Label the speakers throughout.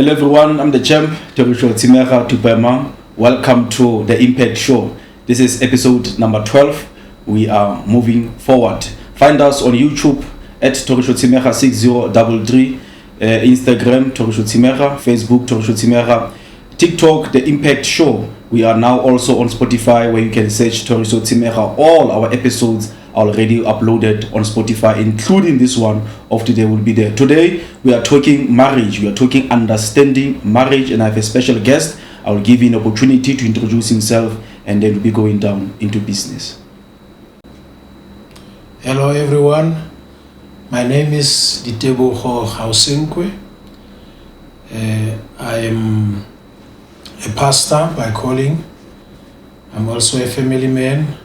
Speaker 1: Hello everyone, I'm the champ, Tupema. Welcome to the Impact Show. This is episode number 12. We are moving forward. Find us on YouTube at Torisho6033, Instagram Torisho, Facebook Torisho, TikTok The Impact Show. We are now also on Spotify, where you can search Torisho. All our episodes are already uploaded on Spotify, including this one of today will be there. Today we are talking marriage. We are talking understanding marriage, and I have a special guest. I will give him an opportunity to introduce himself, and then we'll be going down into business.
Speaker 2: Hello everyone, my name is Pastor Gaosenkwe. I am a pastor by calling. I'm also a family man,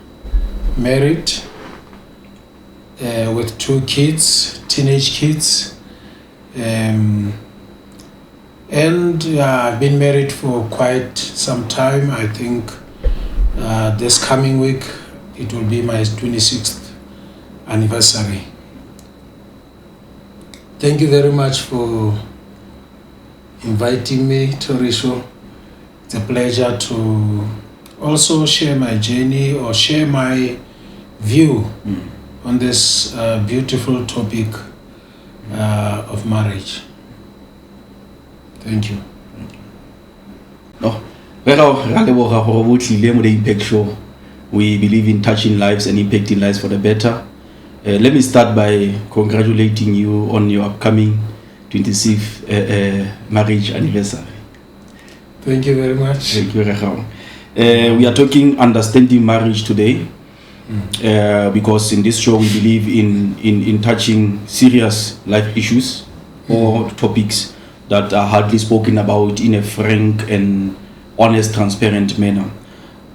Speaker 2: married with 2 kids, teenage kids, and I've been married for quite some time. I think this coming week it will be my 26th anniversary. Thank you very much for inviting me to Risho. It's a pleasure to also share my journey or share my view on this beautiful topic of marriage. Thank you.
Speaker 1: No, the Impact Show. We believe in touching lives and impacting lives for the better. Let me start by congratulating you on your upcoming 26th marriage anniversary.
Speaker 2: Thank you very much.
Speaker 1: Thank you, Raham. We are talking understanding marriage today. Because in this show we believe in touching serious life issues or topics that are hardly spoken about in a frank and honest, transparent manner.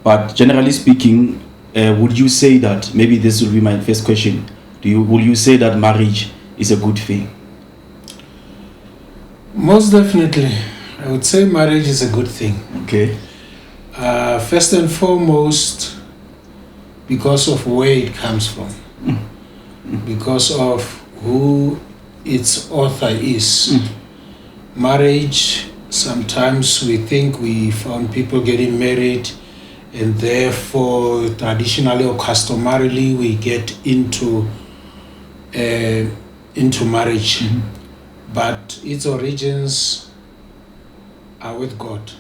Speaker 1: But generally speaking, would you say that, maybe this will be my first question, will you say that marriage is a good thing?
Speaker 2: Most definitely, I would say marriage is a good thing.
Speaker 1: Okay.
Speaker 2: First and foremost, because of where it comes from, because of who its author is. Marriage, sometimes we think we found people getting married, and therefore traditionally or customarily we get into marriage. But its origins are with God.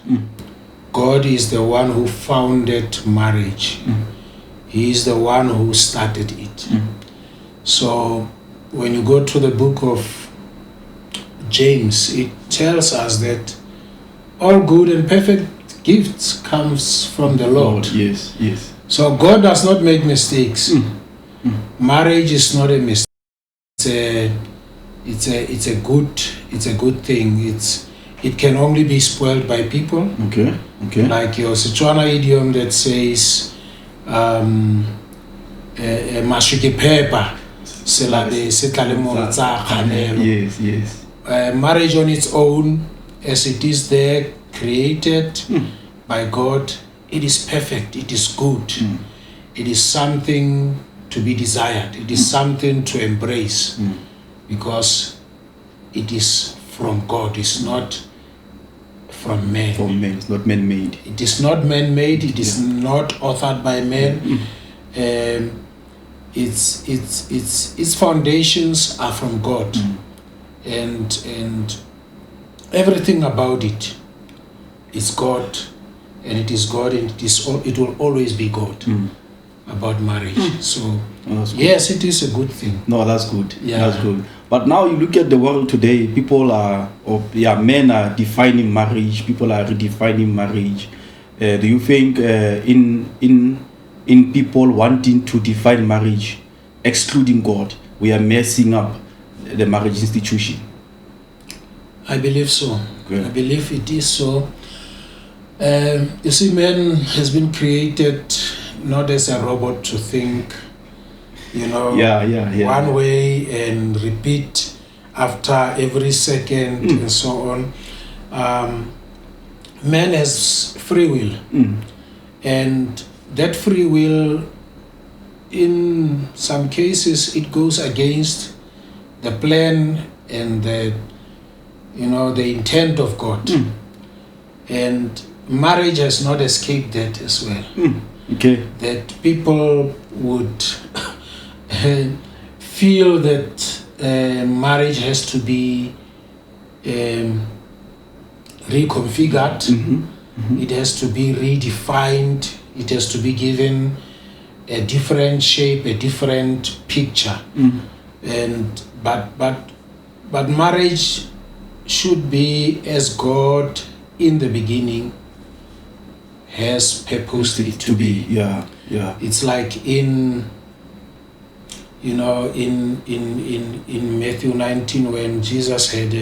Speaker 2: God is the one who founded marriage. He is the one who started it. So when you go to the book of James, it tells us that all good and perfect gifts comes from the Lord.
Speaker 1: Yes, yes.
Speaker 2: So God does not make mistakes. Marriage is not a mistake. It's a good thing. It can only be spoiled by people.
Speaker 1: Okay.
Speaker 2: Like your Setswana idiom that says mashuki pepper.
Speaker 1: Yes.
Speaker 2: Marriage on its own, as it is there, created by God, it is perfect, it is good. It is something to be desired, it is something to embrace, because it is from God, it's not from man.
Speaker 1: It's not man-made.
Speaker 2: It is not man-made, it is not authored by man. Its foundations are from God, and everything about it is God, and it is God, and it will always be God. About marriage. So yes, it is a good thing.
Speaker 1: No, that's good.
Speaker 2: Yeah.
Speaker 1: That's good. But now you look at the world today, men are defining marriage, people are redefining marriage. Do you think in people wanting to define marriage, excluding God, we are messing up the marriage institution?
Speaker 2: I believe so.
Speaker 1: Good.
Speaker 2: I believe it is so. You see, man has been created not as a robot to think, one way and repeat after every second and so on. Man has free will, and that free will, in some cases, it goes against the plan and the the intent of God. And marriage has not escaped that as well.
Speaker 1: Okay.
Speaker 2: That people would feel that marriage has to be reconfigured. It has to be redefined. It has to be given a different shape, a different picture. And but marriage should be as God in the beginning has purposed it to be.
Speaker 1: Yeah.
Speaker 2: It's like in Matthew 19, when Jesus had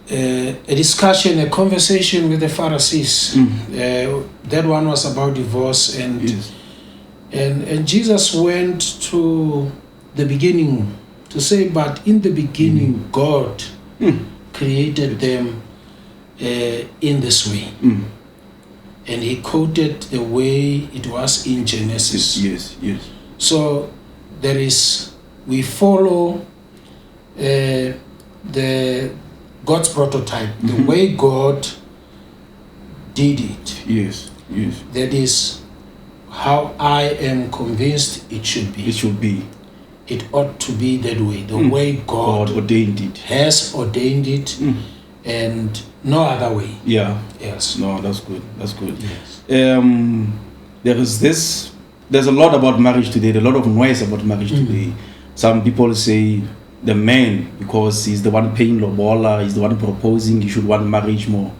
Speaker 2: a discussion, a conversation with the Pharisees. That one was about divorce, and Jesus went to the beginning to say, but in the beginning God created them in this way. And he quoted the way it was in Genesis.
Speaker 1: Yes.
Speaker 2: So we follow the God's prototype, the way God did it.
Speaker 1: Yes.
Speaker 2: That is how I am convinced it should be.
Speaker 1: It should be.
Speaker 2: It ought to be that way, the way God
Speaker 1: ordained it.
Speaker 2: Has ordained it, and no other way.
Speaker 1: Yeah.
Speaker 2: Yes.
Speaker 1: No, that's good.
Speaker 2: Yes.
Speaker 1: There's a lot about marriage today. A lot of noise about marriage today. Some people say the man, because he's the one paying lobola, he's the one proposing, he should want marriage more.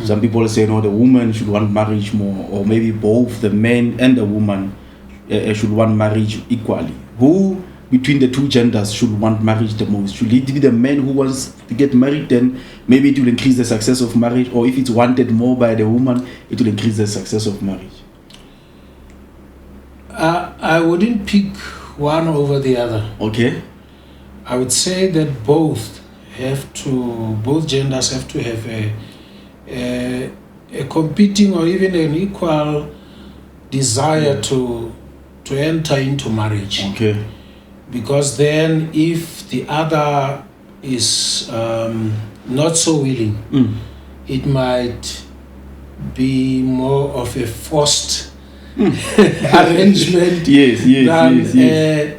Speaker 1: Some people say no, the woman should want marriage more, or maybe both the man and the woman should want marriage equally. Who between the two genders should want marriage the most? Should it be the man who wants to get married? Then maybe it will increase the success of marriage, or if it's wanted more by the woman, it will increase the success of marriage.
Speaker 2: I wouldn't pick one over the other.
Speaker 1: Okay.
Speaker 2: I would say that both genders have to have a competing or even an equal desire to enter into marriage.
Speaker 1: Okay.
Speaker 2: Because then if the other is not so willing, it might be more of a forced arrangement than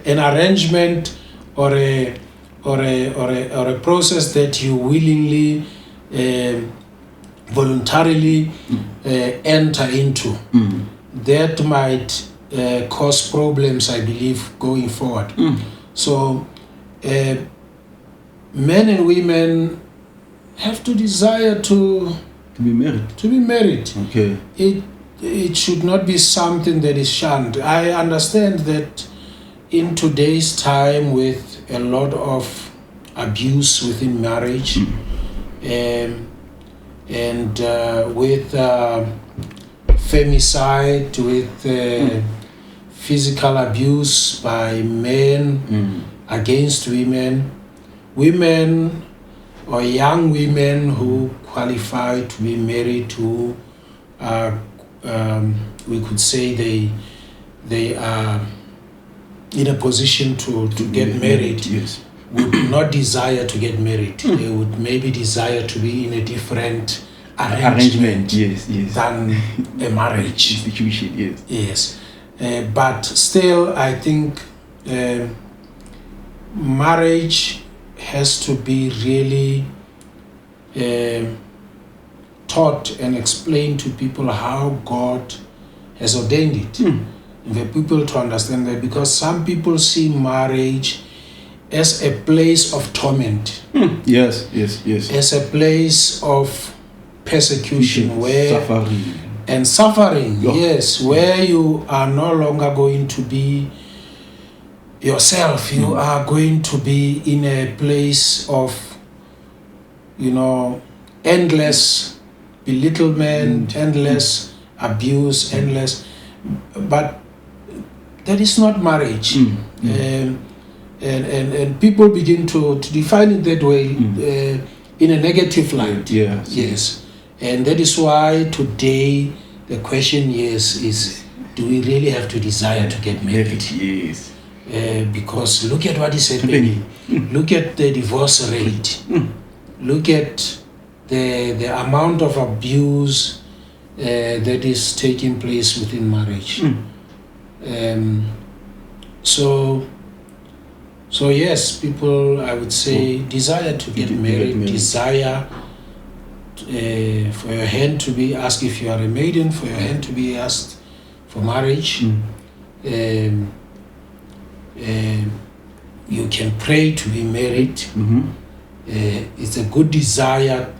Speaker 2: an arrangement or a process that you willingly, voluntarily enter into. That might cause problems, I believe, going forward. So men and women have to desire to
Speaker 1: be married. Okay.
Speaker 2: It should not be something that is shunned. I understand that in today's time, with a lot of abuse within marriage, and with femicide, with physical abuse by men against women or young women who qualify to be married, who we could say they are in a position to get married.
Speaker 1: Yes.
Speaker 2: Would not desire to get married. They would maybe desire to be in a different arrangement than a marriage
Speaker 1: institution.
Speaker 2: Yes. But still, I think marriage has to be really taught and explained to people how God has ordained it. For people to understand that, because some people see marriage as a place of torment.
Speaker 1: Yes.
Speaker 2: As a place of persecution, suffering. Yes, where you are no longer going to be yourself. You are going to be in a place of, endless belittlement, endless abuse, endless. But that is not marriage. And people begin to define it that way in a negative light. Yes. And that is why today the question is, do we really have to desire to get married?
Speaker 1: Yes.
Speaker 2: Because look at what is happening. Look at the divorce rate. Look at the amount of abuse that is taking place within marriage. So yes, people, I would say, desire to get married, desire for your hand to be asked if you are a maiden, for your hand to be asked for marriage. You can pray to be married. It's a good desire,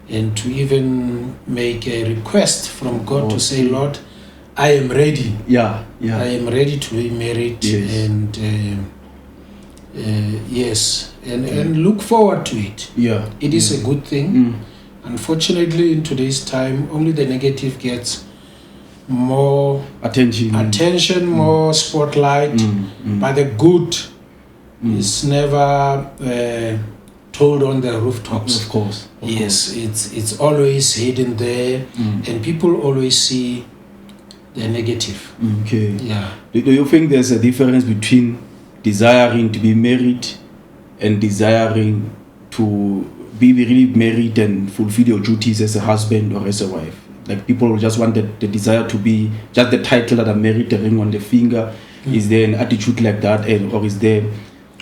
Speaker 2: and to even make a request from God to say, Lord, I am ready. I am ready to be married.
Speaker 1: Yes.
Speaker 2: And and look forward to it. It is a good thing. Unfortunately, in today's time, only the negative gets more attention, more spotlight, but the good is never told on the rooftops.
Speaker 1: Of course.
Speaker 2: Yes, it's always hidden there, and people always see the negative.
Speaker 1: Okay.
Speaker 2: Yeah.
Speaker 1: Do you think there's a difference between desiring to be married and desiring to be really married and fulfill your duties as a husband or as a wife? Like, people just want the desire to be just the title that I'm married, the ring on the finger. Is there an attitude like that,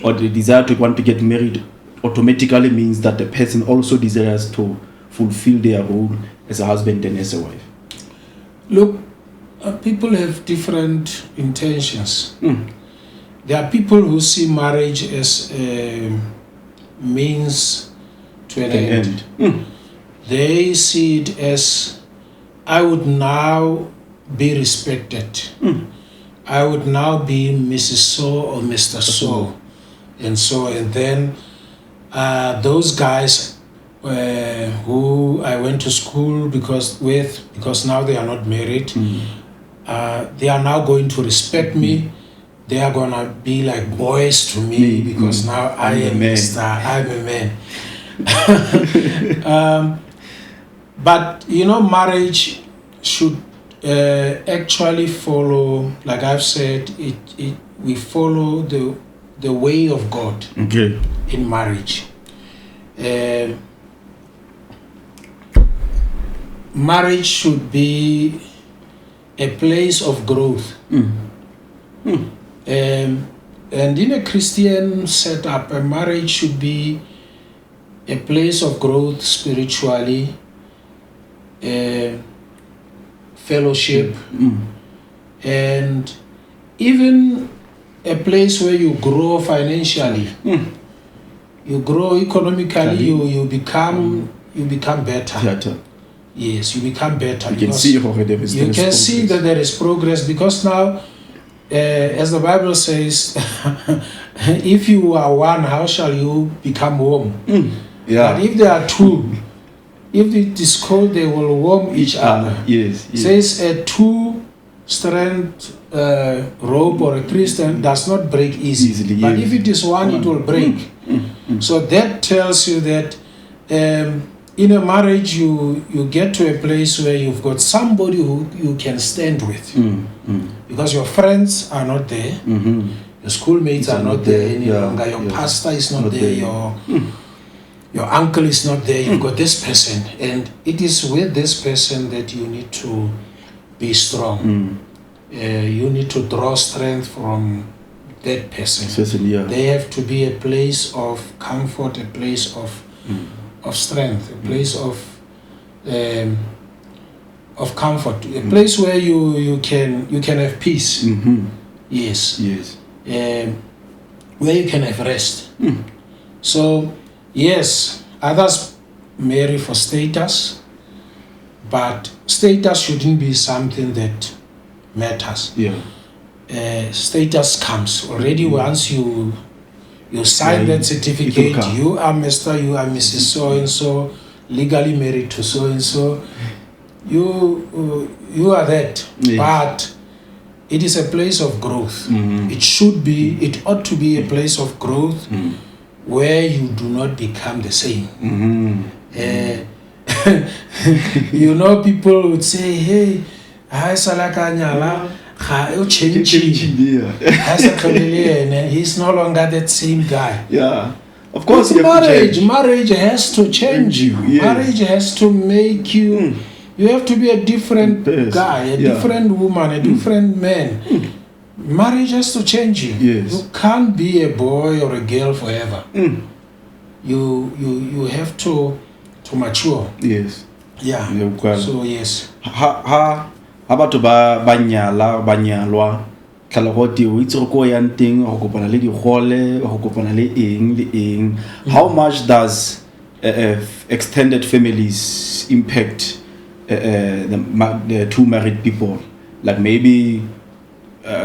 Speaker 1: or the desire to want to get married automatically means that the person also desires to fulfill their role as a husband and as a wife?
Speaker 2: Look, people have different intentions. There are people who see marriage as a means to an end. They see it as, I would now be respected. I would now be Mrs. So or Mr. So. And then those guys who I went to school because now they are not married, they are now going to respect me. They are going to be like boys to me because now I am Mr. I'm a man. But marriage should actually follow, like I've said, we follow the way of God in marriage. Marriage should be a place of growth. And in a Christian setup, a marriage should be a place of growth spiritually, fellowship, and even a place where you grow financially. You grow economically, you become better. Yes, you become better.
Speaker 1: You can see
Speaker 2: that there is progress, because now, as the Bible says, if you are one, how shall you become warm? But if there are two, if it is cold, they will warm each other.
Speaker 1: Yes.
Speaker 2: Says a two-strand rope or a three-strand does not break easily. But if it is one, it will break. So that tells you that in a marriage, you get to a place where you've got somebody who you can stand with. Because your friends are not there, your schoolmates are not there any longer, your pastor is not there, your uncle is not there. You've got this person, and it is with this person that you need to be strong. You need to draw strength from that person. They have to be a place of comfort, a place of strength, a place of comfort, a place where you can have peace. Yes. Where you can have rest. So yes, others marry for status, but status shouldn't be something that matters. Status comes already once you sign that certificate. You are Mr., you are Mrs. So and so, legally married to so and so. You are that. But it is a place of growth. It ought to be a place of growth where you do not become the same. People would say, hey, he's no longer that same guy.
Speaker 1: Of course, you have to change.
Speaker 2: Marriage has to change you.
Speaker 1: Yes.
Speaker 2: Marriage has to make you. You have to be a different guy, a different woman, a different man. Marriage has to change you.
Speaker 1: Yes.
Speaker 2: You can't be a boy or a girl forever. You have to mature.
Speaker 1: Yes.
Speaker 2: Yeah. So yes.
Speaker 1: Ha batho ba nyalwa tlhala go tio o itse go yang teng go kopana le digole go kopana le eng. How much does extended families impact the two married people? Like maybe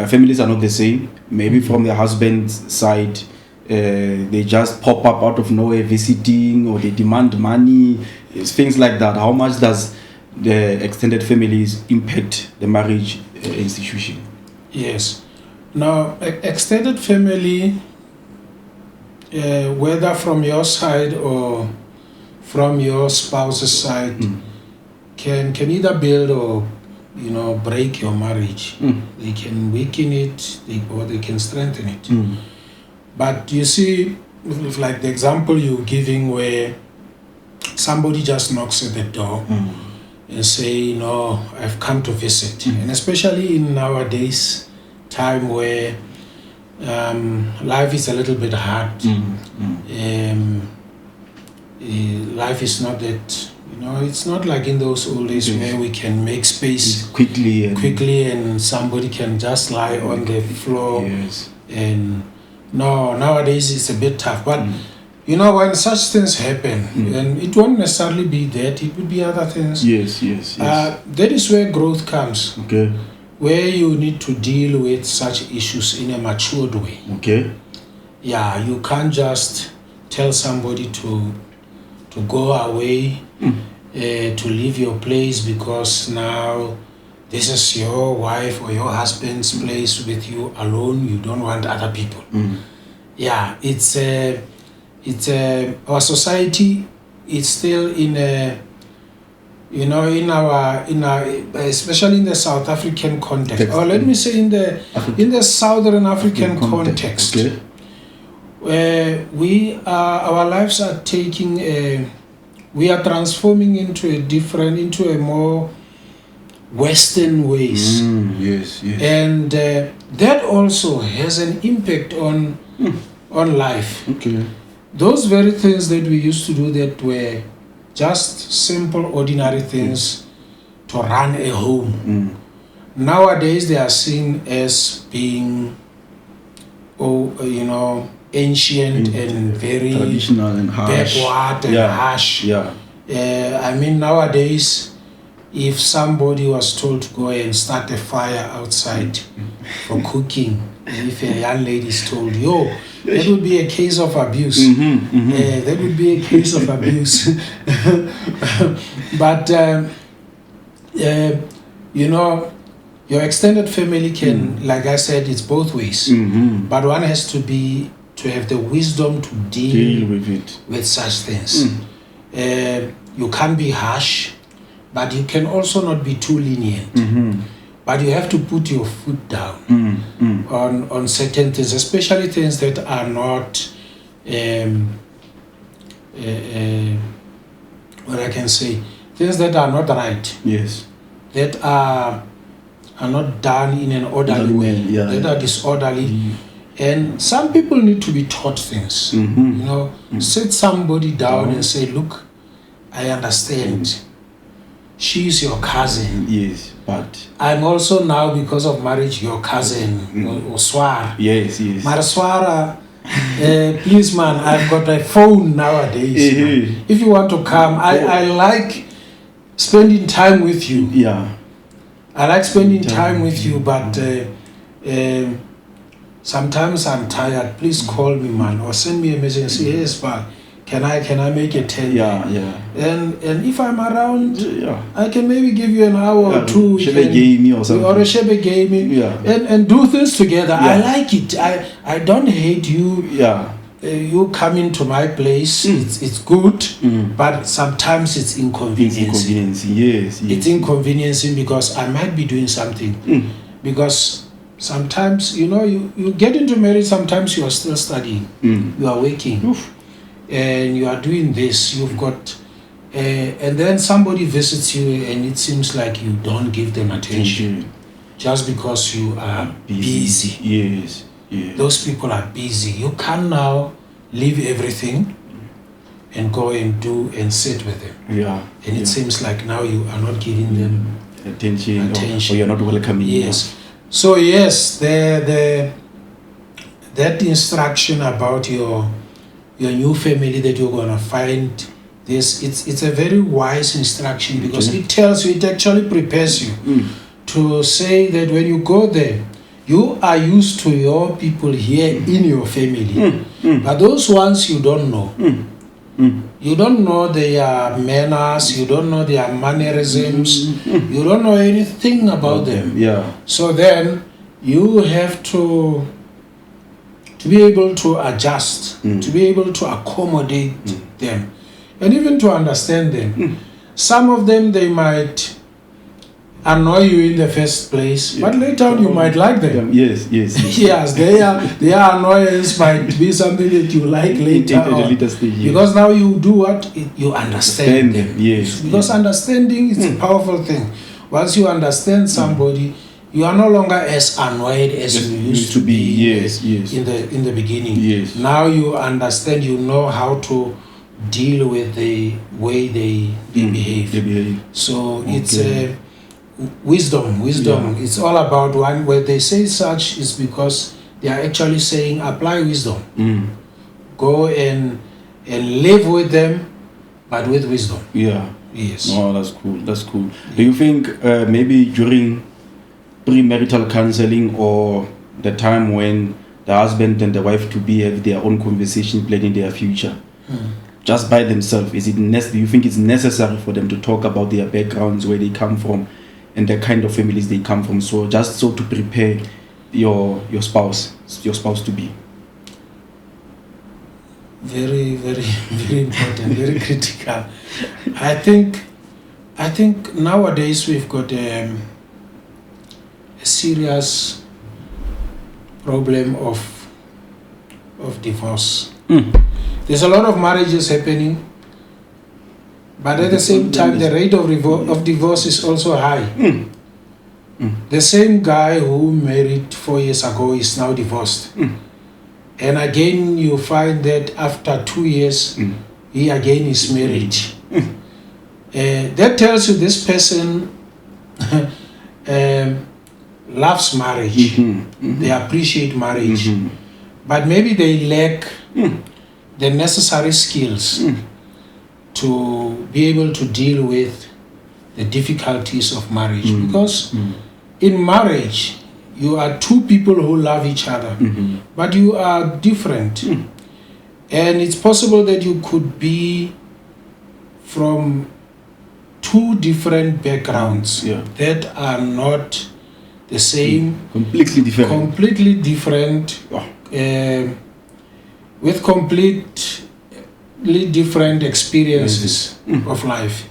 Speaker 1: families are not the same. Maybe from the husband's side, they just pop up out of nowhere visiting, or they demand money, things like that. How much does the extended families impact the marriage institution?
Speaker 2: Yes. Now, extended family, whether from your side or from your spouse's side, can either build or break your marriage. They can weaken it, or they can strengthen it. But you see, like the example you're giving, where somebody just knocks at the door and say, I've come to visit. And especially in nowadays time where life is a little bit hard. Life is not that, it's not like in those old days where we can make space quickly and somebody can just lie on the floor. And no, nowadays it's a bit tough. But when such things happen, and it won't necessarily be that, it would be other things.
Speaker 1: Yes.
Speaker 2: That is where growth comes.
Speaker 1: Okay.
Speaker 2: Where you need to deal with such issues in a matured way.
Speaker 1: Okay.
Speaker 2: Yeah, you can't just tell somebody to go away, to leave your place because now this is your wife or your husband's place with you alone. You don't want other people. Yeah, it's our society is still in a, in our especially in the South African context, or let me say in the Southern African context, where our lives are taking we are transforming into a more Western ways.
Speaker 1: Yes.
Speaker 2: And that also has an impact on life.
Speaker 1: Okay.
Speaker 2: Those very things that we used to do that were just simple, ordinary things to run a home. Nowadays, they are seen as being, ancient and very
Speaker 1: traditional and harsh.
Speaker 2: Backward and harsh.
Speaker 1: Yeah.
Speaker 2: Nowadays, if somebody was told to go and start a fire outside for cooking, if a young lady is told, that would be a case of abuse. That would be a case of abuse. But, your extended family can, like I said, it's both ways. But one has to have the wisdom to deal with such things. You can't be harsh, but you can also not be too lenient. But you have to put your foot down on certain things, especially things that are not, what I can say, things that are not right.
Speaker 1: Yes.
Speaker 2: That are not done in an orderly way. That are disorderly. And some people need to be taught things. Sit somebody down and say, look, I understand. She's your cousin.
Speaker 1: Yes, but
Speaker 2: I'm also now, because of marriage, your cousin, Oswara.
Speaker 1: Yes.
Speaker 2: Maraswara, please, man, I've got a phone nowadays. If you want to come, I like spending time with you.
Speaker 1: Yeah.
Speaker 2: I like spending time with you, but sometimes I'm tired. Please call me, man, or send me a message and say, yes, man, can I make a 10?
Speaker 1: Yeah.
Speaker 2: And if I'm around, I can maybe give you an hour or two.
Speaker 1: Shebe gaming or something.
Speaker 2: Or a shebe gaming. And do things together. I like it. I don't hate you. You come into my place. It's good, but sometimes it's inconveniencing.
Speaker 1: Yes.
Speaker 2: It's inconveniencing because I might be doing something. Because sometimes, you get into marriage, sometimes you are still studying. You are working. and you are doing this, you've got, and then somebody visits you and it seems like you don't give them attention just because you are busy.
Speaker 1: Yes.
Speaker 2: Those people are busy. You can now leave everything and go and do and sit with them. And it seems like now you are not giving them
Speaker 1: attention. Or you're not welcoming.
Speaker 2: Yes. So yes, that instruction about your new family that you're gonna find this, it's a very wise instruction, because it tells you, it actually prepares you to say that when you go there, you are used to your people here in your family, but those ones you don't know. You don't know their manners, you don't know their mannerisms, you don't know anything about them. So then you have to be able to adjust, to be able to accommodate them, and even to understand them. Some of them, they might annoy you in the first place, but later on you might like them.
Speaker 1: Yes.
Speaker 2: Yes, their annoyance might be something that you like later on. Because now you do what? You understand them.
Speaker 1: Yes.
Speaker 2: Because understanding is a powerful thing. Once you understand somebody, you are no longer as annoyed as you used to be in the beginning. Now you understand, you know how to deal with the way they behave. So it's wisdom. It's all about one. When they say such, is because they are actually saying apply wisdom. Go and live with them, but with wisdom. Yes.
Speaker 1: Oh, that's cool. Do you think maybe during premarital counseling, or the time when the husband and the wife to be have their own conversation planning their future, just by themselves, do you think it's necessary for them to talk about their backgrounds, where they come from, and the kind of families they come from, so to prepare your spouse to be?
Speaker 2: Very, very, very important, very critical. I think nowadays we've got a serious problem of divorce. There's a lot of marriages happening, but at the same time, the rate of divorce is also high. The same guy who married 4 years ago is now divorced. And again, you find that after 2 years, he again is married. That tells you this person loves marriage. They appreciate marriage. But maybe they lack the necessary skills to be able to deal with the difficulties of marriage. Because in marriage, you are two people who love each other, but you are different. And it's possible that you could be from two different backgrounds that are not the same.
Speaker 1: Completely different.
Speaker 2: With completely different experiences of life.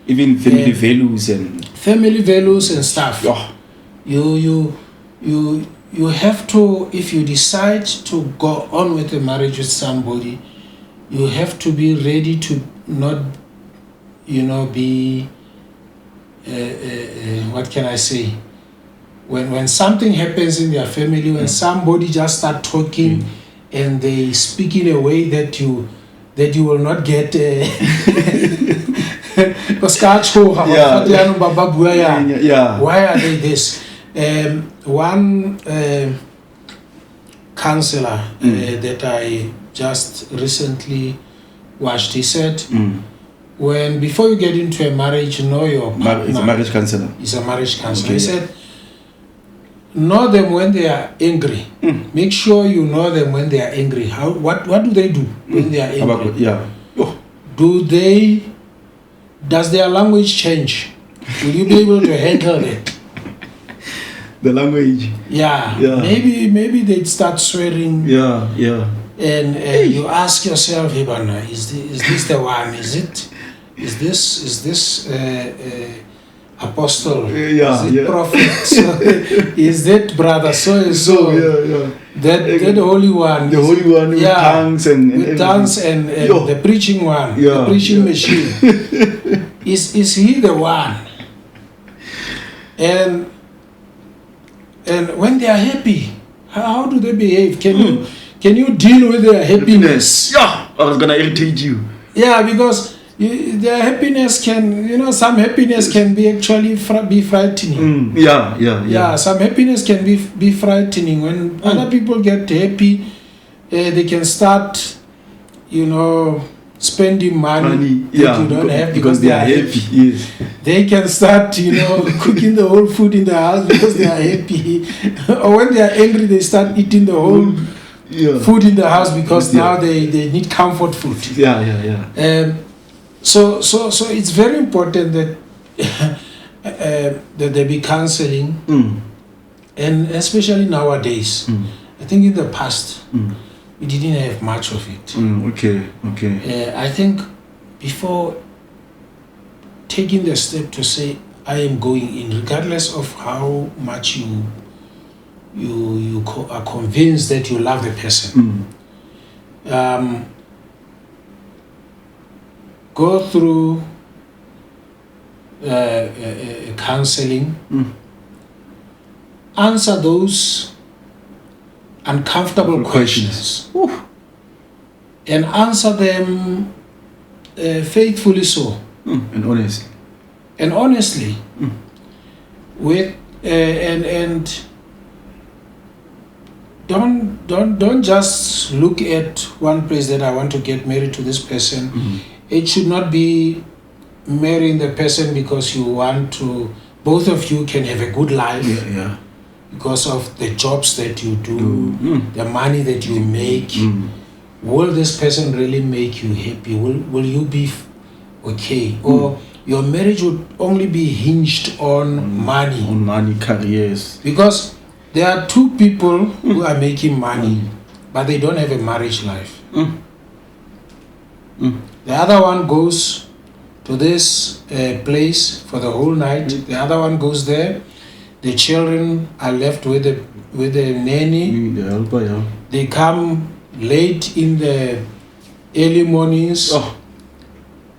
Speaker 1: Even family values and
Speaker 2: stuff. You have to, if you decide to go on with a marriage with somebody, you have to be ready to not, be what can I say? When something happens in their family, when somebody just start talking and they speak in a way that you will not get. Why are they this? One counselor that I just recently watched, he said, before you get into a marriage, know your partner.
Speaker 1: He's a marriage counselor.
Speaker 2: He's a marriage counselor. He said, know them when they are angry. Make sure you know them when they are angry. What do they do when they are angry? Does their language change? Will you be able to handle it?
Speaker 1: The language.
Speaker 2: Maybe they'd start swearing. And you ask yourself, is this the one? Is this apostle,
Speaker 1: Yeah,
Speaker 2: is it prophet, so, is that brother so and so, that holy one,
Speaker 1: the holy one with tongues and
Speaker 2: with tongues and the preaching one, the preaching machine. Is he the one? And when they are happy, how do they behave? Can you deal with their happiness?
Speaker 1: Yeah, I was gonna irritate you.
Speaker 2: Yeah, because their happiness can, some happiness can be actually be frightening.
Speaker 1: Yeah.
Speaker 2: Some happiness can be frightening. When other people get happy, they can start, spending money that you don't have because they are happy.
Speaker 1: Yes.
Speaker 2: They can start, cooking the whole food in the house because they are happy. Or when they are angry, they start eating the whole food in the house because now they need comfort food.
Speaker 1: Yeah.
Speaker 2: So it's very important that that there be counseling, and especially nowadays. I think in the past we didn't have much of it.
Speaker 1: Okay.
Speaker 2: I think before taking the step to say I am going in, regardless of how much you are convinced that you love the person, go through counseling, answer those uncomfortable questions, and answer them faithfully so,
Speaker 1: and honestly,
Speaker 2: with and don't just look at one place that I want to get married to this person. It should not be marrying the person because you want to, both of you can have a good life. Because of the jobs that you do, the money that you make. Will this person really make you happy? Will you be okay? Or your marriage would only be hinged on money.
Speaker 1: On money, careers.
Speaker 2: Because there are two people who are making money, but they don't have a marriage life. The other one goes to this place for the whole night. The other one goes there. The children are left with the nanny.
Speaker 1: The helper,
Speaker 2: They come late in the early mornings.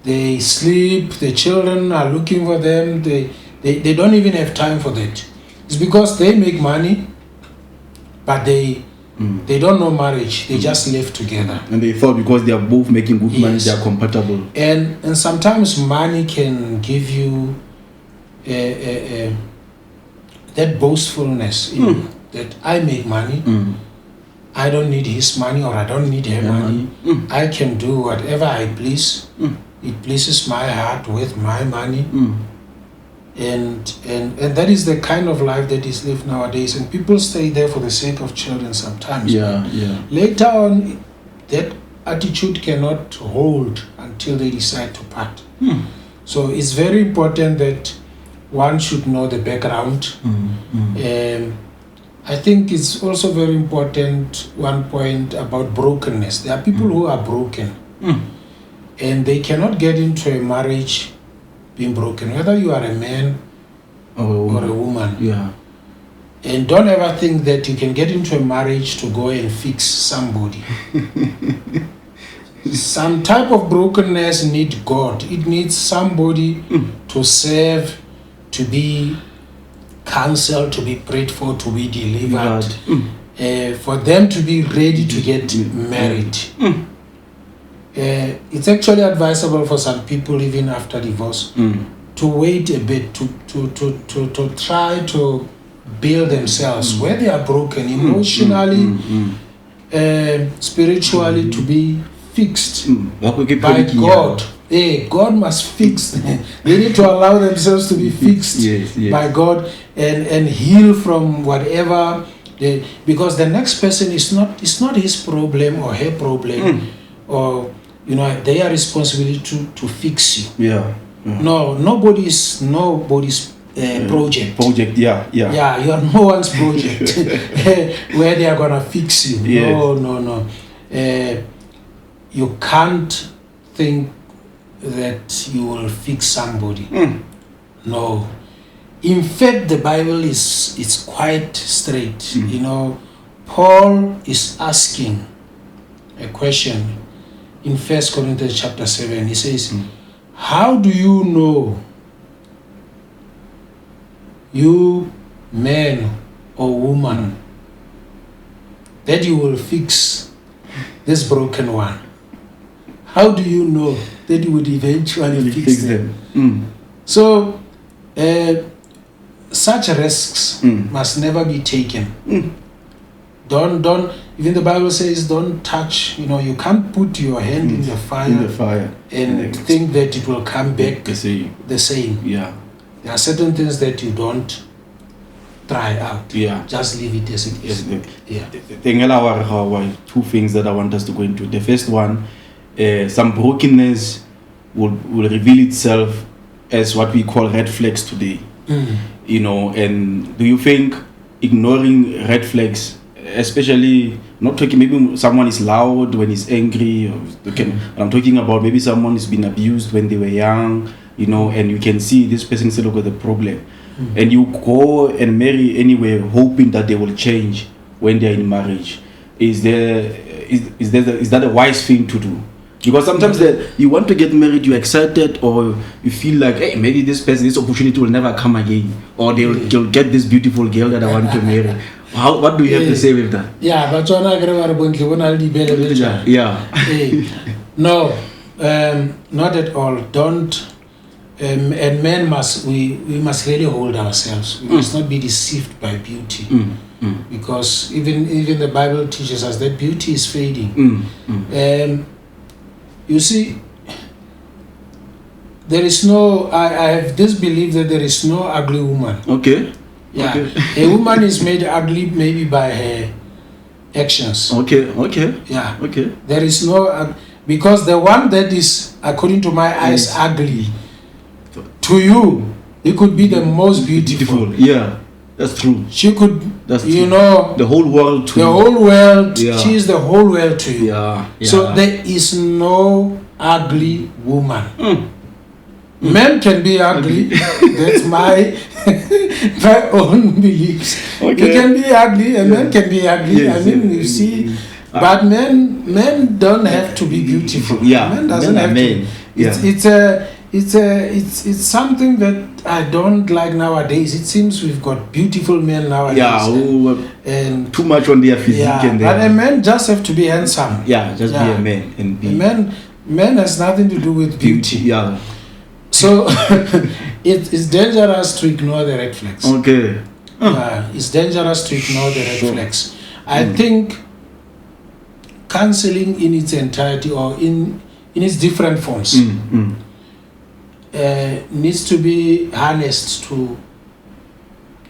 Speaker 2: They sleep. The children are looking for them. They don't even have time for that. It's because they make money, but they don't know marriage. They just live together.
Speaker 1: And they thought because they are both making good money, they are compatible.
Speaker 2: And sometimes money can give you that boastfulness in you, that I make money. I don't need his money, or I don't need her money. I can do whatever I please. It pleases my heart with my money. And that is the kind of life that is lived nowadays. And people stay there for the sake of children sometimes. Later on, that attitude cannot hold until they decide to part. So it's very important that one should know the background. I think it's also very important, one point about brokenness. There are people who are broken, and they cannot get into a marriage being broken, whether you are a man or a woman. And don't ever think that you can get into a marriage to go and fix somebody. Some type of brokenness needs God. It needs somebody to serve, to be counseled, to be prayed for, to be delivered, for them to be ready to get married. It's actually advisable for some people, even after divorce, to wait a bit, to try to build themselves where they are broken emotionally, spiritually, to be fixed by God. God must fix them. They need to allow themselves to be fixed by God and heal from whatever because the next person is not his problem or her problem, or their responsibility to fix you. No, nobody's project. You are no one's project where they are gonna fix you. No. You can't think that you will fix somebody. No, In fact, the Bible is quite straight. You know, Paul is asking a question in 1 Corinthians chapter 7. He says, how do you know, you man or woman, that you will fix this broken one? How do you know that you would eventually fix them? So, such risks must never be taken. Don't. Even the Bible says, don't touch. You know, you can't put your hand in the fire, and think that it will come back the same.
Speaker 1: Yeah.
Speaker 2: There are certain things that you don't try out.
Speaker 1: Yeah.
Speaker 2: Just leave it as it is.
Speaker 1: Yeah. Two things that I want us to go into. The first one, some brokenness will reveal itself as what we call red flags today. You know, and do you think ignoring red flags, especially not talking, maybe someone is loud when he's angry, I'm talking about maybe someone has been abused when they were young, you know, and you can see this person still got the problem, and you go and marry anyway hoping that they will change when they're in marriage. Is that a wise thing to do? Because sometimes that you want to get married, you're excited, or you feel like, hey, maybe this opportunity will never come again, or they'll get this beautiful girl that I want to marry. What do you have to say with that?
Speaker 2: Yeah, but no, not at all. Don't. And men we must really hold ourselves. We must not be deceived by beauty, because even the Bible teaches us that beauty is fading. You see, there is no. I have this belief that there is no ugly woman.
Speaker 1: Okay.
Speaker 2: Yeah.
Speaker 1: Okay.
Speaker 2: A woman is made ugly maybe by her actions.
Speaker 1: Okay.
Speaker 2: Yeah.
Speaker 1: Okay.
Speaker 2: There is no because the one that is, according to my eyes, ugly, to you, it could be the most beautiful.
Speaker 1: Yeah. That's true.
Speaker 2: She could,
Speaker 1: That's
Speaker 2: you
Speaker 1: true.
Speaker 2: know,
Speaker 1: the whole world to
Speaker 2: the
Speaker 1: you.
Speaker 2: whole world.
Speaker 1: Yeah.
Speaker 2: She is the whole world to you.
Speaker 1: Yeah.
Speaker 2: So there is no ugly woman. Men can be ugly. That's my own beliefs.
Speaker 1: Okay.
Speaker 2: You can be ugly, and men can be ugly.
Speaker 1: Yes,
Speaker 2: I mean, you see, but men don't have to be beautiful.
Speaker 1: Yeah.
Speaker 2: Men doesn't have to. It's something that I don't like nowadays. It seems we've got beautiful men nowadays.
Speaker 1: Yeah,
Speaker 2: and
Speaker 1: too much on their physique.
Speaker 2: Yeah, but a man just have to be handsome.
Speaker 1: Yeah, just be a man and be.
Speaker 2: Man has nothing to do with beauty.
Speaker 1: Yeah.
Speaker 2: So it is dangerous to ignore the red flags.
Speaker 1: Okay.
Speaker 2: It's dangerous to ignore the red flags. I think counseling in its entirety, or in its different forms, needs to be harnessed to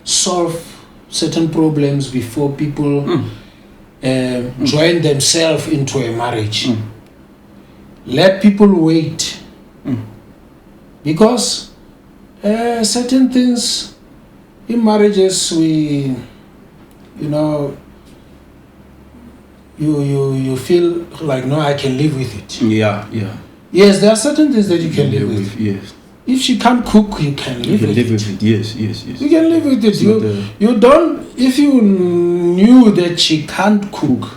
Speaker 2: solve certain problems before people join themselves into a marriage. Let people wait, because certain things in marriages, you feel like, no, I can live with it.
Speaker 1: Yeah.
Speaker 2: Yes, there are certain things that you can live with.
Speaker 1: Yes.
Speaker 2: If she can't cook, you can live with it.
Speaker 1: Yes.
Speaker 2: You can live with it. You don't. If you knew that she can't cook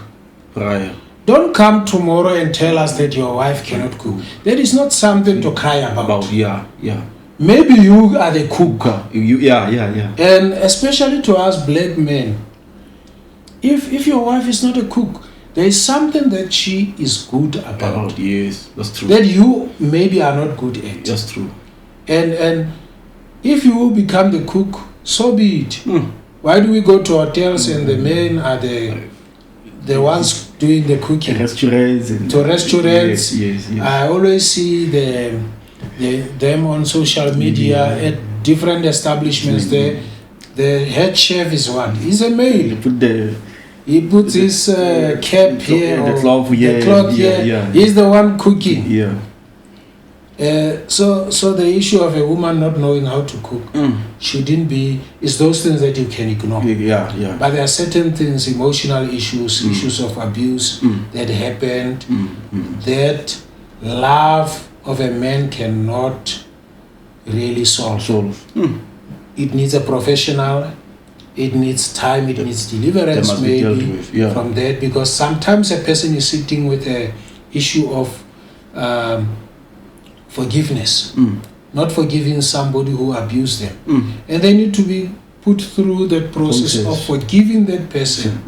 Speaker 1: prior,
Speaker 2: don't come tomorrow and tell us that your wife cannot cook. That is not something to cry about.
Speaker 1: Yeah.
Speaker 2: Maybe you are the cook.
Speaker 1: Yeah.
Speaker 2: And especially to us black men, if your wife is not a cook, there is something that she is good about.
Speaker 1: Yes, that's true.
Speaker 2: That you maybe are not good at.
Speaker 1: That's true.
Speaker 2: And if you become the cook, so be it. Why do we go to hotels and the men are the ones doing the cooking?
Speaker 1: Restaurants. Yes.
Speaker 2: I always see them on social media at different establishments. The head chef is one. He's a male. He puts his cap here,
Speaker 1: the
Speaker 2: or
Speaker 1: cloth
Speaker 2: the cloth here.
Speaker 1: Yeah.
Speaker 2: He's the one cooking.
Speaker 1: Yeah.
Speaker 2: So the issue of a woman not knowing how to cook shouldn't be. It's those things that you can ignore.
Speaker 1: Yeah.
Speaker 2: But there are certain things, emotional issues, issues of abuse that happened, that love of a man cannot really solve. it needs a professional, it needs time, it needs deliverance maybe from that, because sometimes a person is sitting with a issue of forgiveness, not forgiving somebody who abused them, and they need to be put through that process of forgiving that person,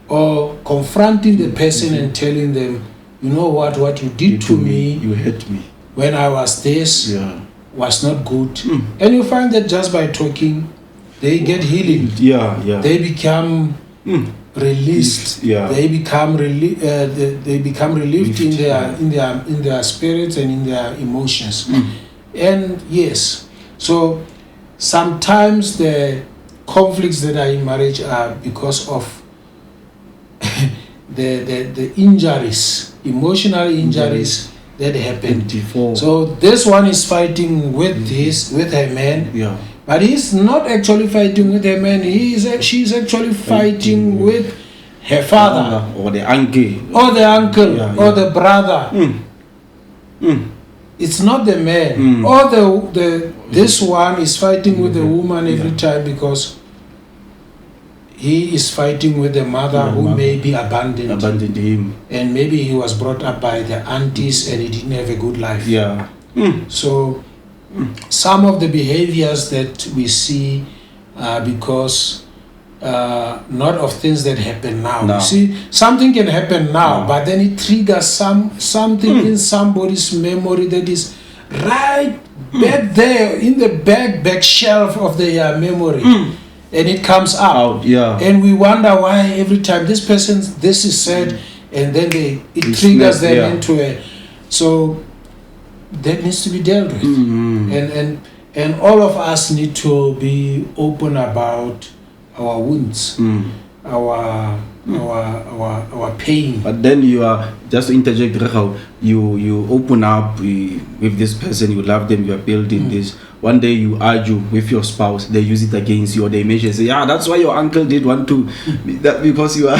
Speaker 2: or confronting the person and telling them, you know what you did to me,
Speaker 1: you hurt me
Speaker 2: when I was this, was not good. And you find that just by talking, they get healing. They become released. They become they become relieved in their spirits and in their emotions. And yes, so sometimes the conflicts that are in marriage are because of the injuries, emotional injuries that happened before. So this one is fighting with her man, but he's not actually fighting with her man. She's actually fighting with her father,
Speaker 1: or the uncle,
Speaker 2: or the brother. It's not the man. Or this one is fighting with the woman every time because he is fighting with the mother who maybe abandoned
Speaker 1: him,
Speaker 2: and maybe he was brought up by the aunties and he didn't have a good life. So some of the behaviors that we see are because not of things that happen now. You see, something can happen now, but then it triggers something in somebody's memory that is right back there in the back shelf of their memory. And it comes out, and we wonder why every time this is said, and then it triggers them into a. So that needs to be dealt with, and all of us need to be open about our wounds, our pain.
Speaker 1: But then you are, just to interject, Rachel, you open up with this person, you love them, you are building this. One day you argue with your spouse, they use it against you, or they measure, say, that's why your uncle did want to, that because you are.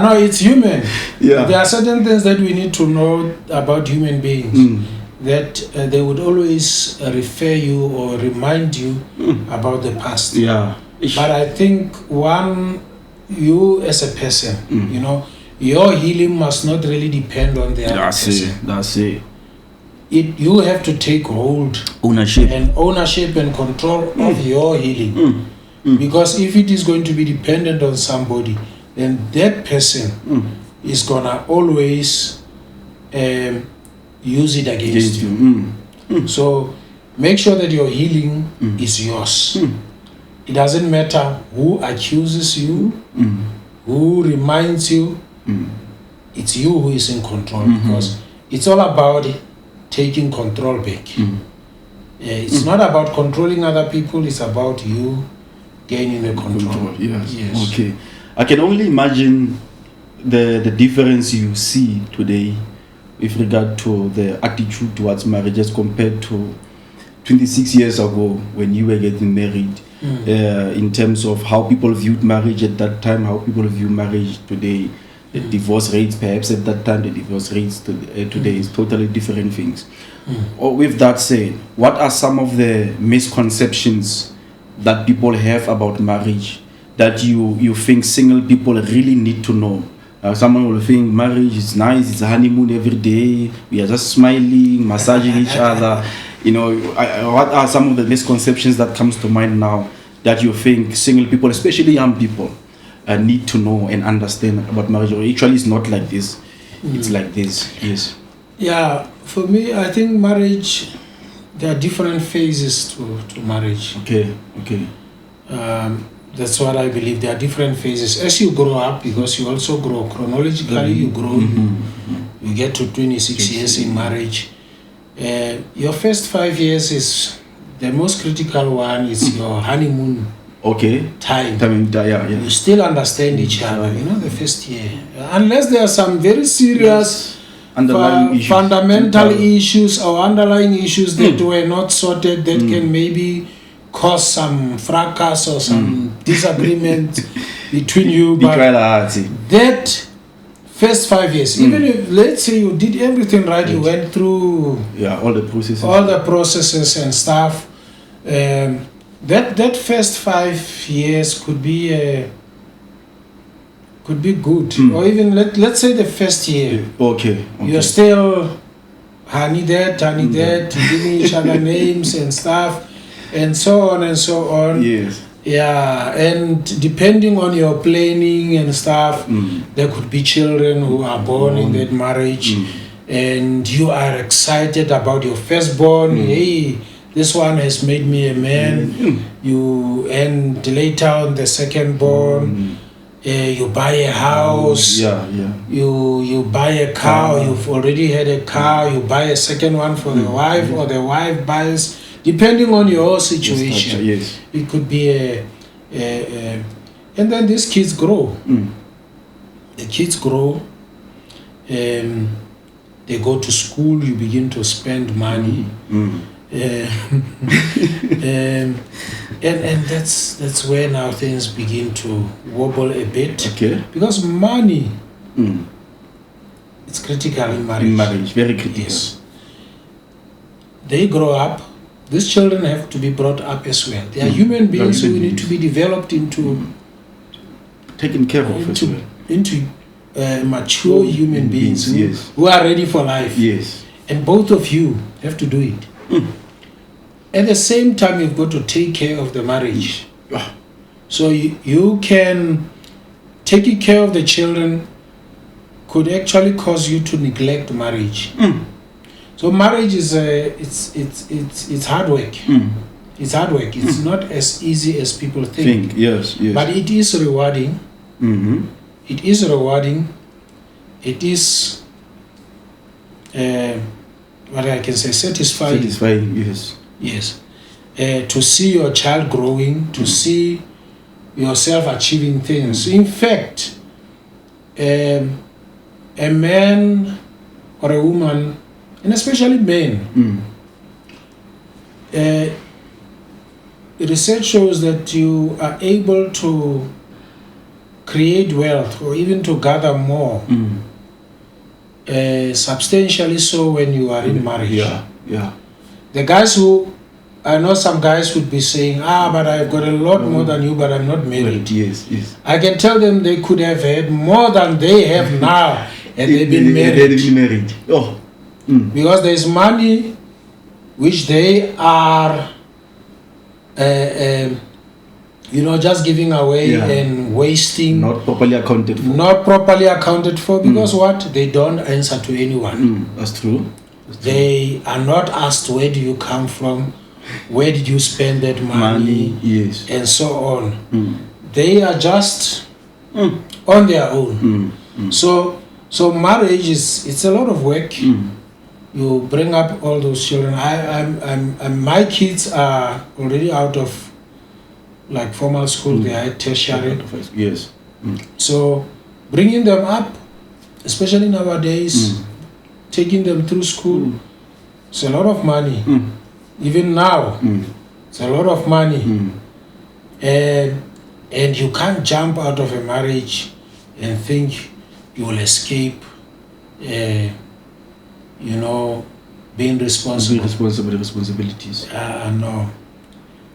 Speaker 2: No, it's human. There are certain things that we need to know about human beings, that they would always refer you or remind you about the past. But I think you as a person, your healing must not really depend on the other person.
Speaker 1: That's it.
Speaker 2: You have to take ownership and control of your healing. Because if it is going to be dependent on somebody, then that person is gonna always use it against you. So make sure that your healing is yours. It doesn't matter who accuses you, who reminds you. It's you who is in control, because it's all about taking control back. It's not about controlling other people, it's about you gaining the control.
Speaker 1: Yes. Okay. I can only imagine the difference you see today with regard to the attitude towards marriage as compared to 26 years ago when you were getting married, in terms of how people viewed marriage at that time, how people view marriage today. The divorce rates, perhaps at that time, the divorce rates today is totally different things. Or with that said, what are some of the misconceptions that people have about marriage that you think single people really need to know? Someone will think marriage is nice, it's a honeymoon every day, we are just smiling, massaging each other. What are some of the misconceptions that comes to mind now that you think single people, especially young people, need to know and understand about marriage? Or actually it's not like this, it's like this? Yes.
Speaker 2: For me, I think marriage, there are different phases to marriage.
Speaker 1: Okay.
Speaker 2: That's what I believe. There are different phases as you grow up, because you also grow chronologically. You grow, you get to 26 years in marriage. Your first 5 years is the most critical one. Is your honeymoon time. You still understand each other, the first year, unless there are some very serious fundamental issues or underlying issues that were not sorted, that can maybe cause some fracas or some disagreement between you. But that first 5 years, even if, let's say, you did everything right, you went through
Speaker 1: all the processes and stuff,
Speaker 2: That first 5 years could be good, or even let's say the first year.
Speaker 1: Okay.
Speaker 2: You're still honey that, giving each other names and stuff, and so on and so on.
Speaker 1: Yes.
Speaker 2: Yeah, and depending on your planning and stuff, there could be children who are born in that marriage, and you are excited about your firstborn. Hey, this one has made me a man. You, and later on the secondborn, you buy a house. You buy a car. You've already had a car. You buy a second one for the wife, or the wife buys. Depending on your situation,
Speaker 1: yes.
Speaker 2: It could be and then these kids grow. The kids grow. They go to school. You begin to spend money. And that's where now things begin to wobble a bit.
Speaker 1: Okay.
Speaker 2: Because money, it's critical in marriage.
Speaker 1: In marriage, very critical.
Speaker 2: Yes. They grow up. These children have to be brought up as well. They are human beings who need to be developed into
Speaker 1: taken care of as well.
Speaker 2: Into mature human beings who are ready for life.
Speaker 1: Yes.
Speaker 2: And both of you have to do it. At the same time, you've got to take care of the marriage. So you can taking care of the children could actually cause you to neglect marriage. So marriage is it's hard work. It's hard work. It's not as easy as people think.
Speaker 1: Yes.
Speaker 2: But it is rewarding. It is rewarding. It is what I can say, satisfying.
Speaker 1: Satisfying, yes.
Speaker 2: Yes. To see your child growing, to see yourself achieving things. In fact, a man or a woman, and especially men, research shows that you are able to create wealth or even to gather more, substantially so when you are in marriage.
Speaker 1: Yeah.
Speaker 2: The guys I know some guys would be saying, but I've got a lot more than you, but I'm not married.
Speaker 1: Yes.
Speaker 2: I can tell them they could have had more than they have now, and they've been married.
Speaker 1: Oh.
Speaker 2: Because there's money which they are, just giving away and wasting.
Speaker 1: Not properly accounted for.
Speaker 2: Because what? They don't answer to anyone.
Speaker 1: That's true.
Speaker 2: They are not asked, where do you come from? Where did you spend that money?
Speaker 1: Yes.
Speaker 2: And so on. They are just on their own. So marriage it's a lot of work. You bring up all those children. My kids are already out of like formal school. They are at tertiary.
Speaker 1: Yes.
Speaker 2: So bringing them up, especially nowadays, taking them through school, it's a lot of money. Even now, it's a lot of money. And you can't jump out of a marriage and think you will escape, being responsible.
Speaker 1: Responsibilities.
Speaker 2: No.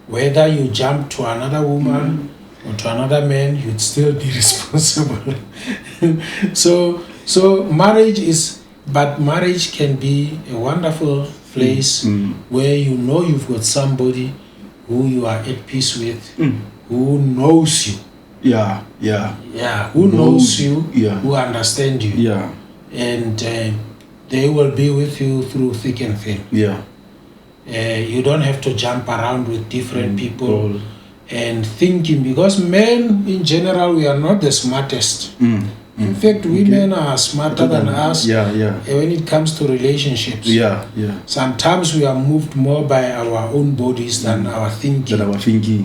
Speaker 2: Whether you jump to another woman or to another man, you'd still be responsible. So marriage can be a wonderful place where you've got somebody who you are at peace with, who knows you. Who knows you, who understands you. And they will be with you through thick and thin. You don't have to jump around with different people and thinking, because men in general, we are not the smartest. In fact, women are smarter than us when it comes to relationships. Sometimes we are moved more by our own bodies than our thinking.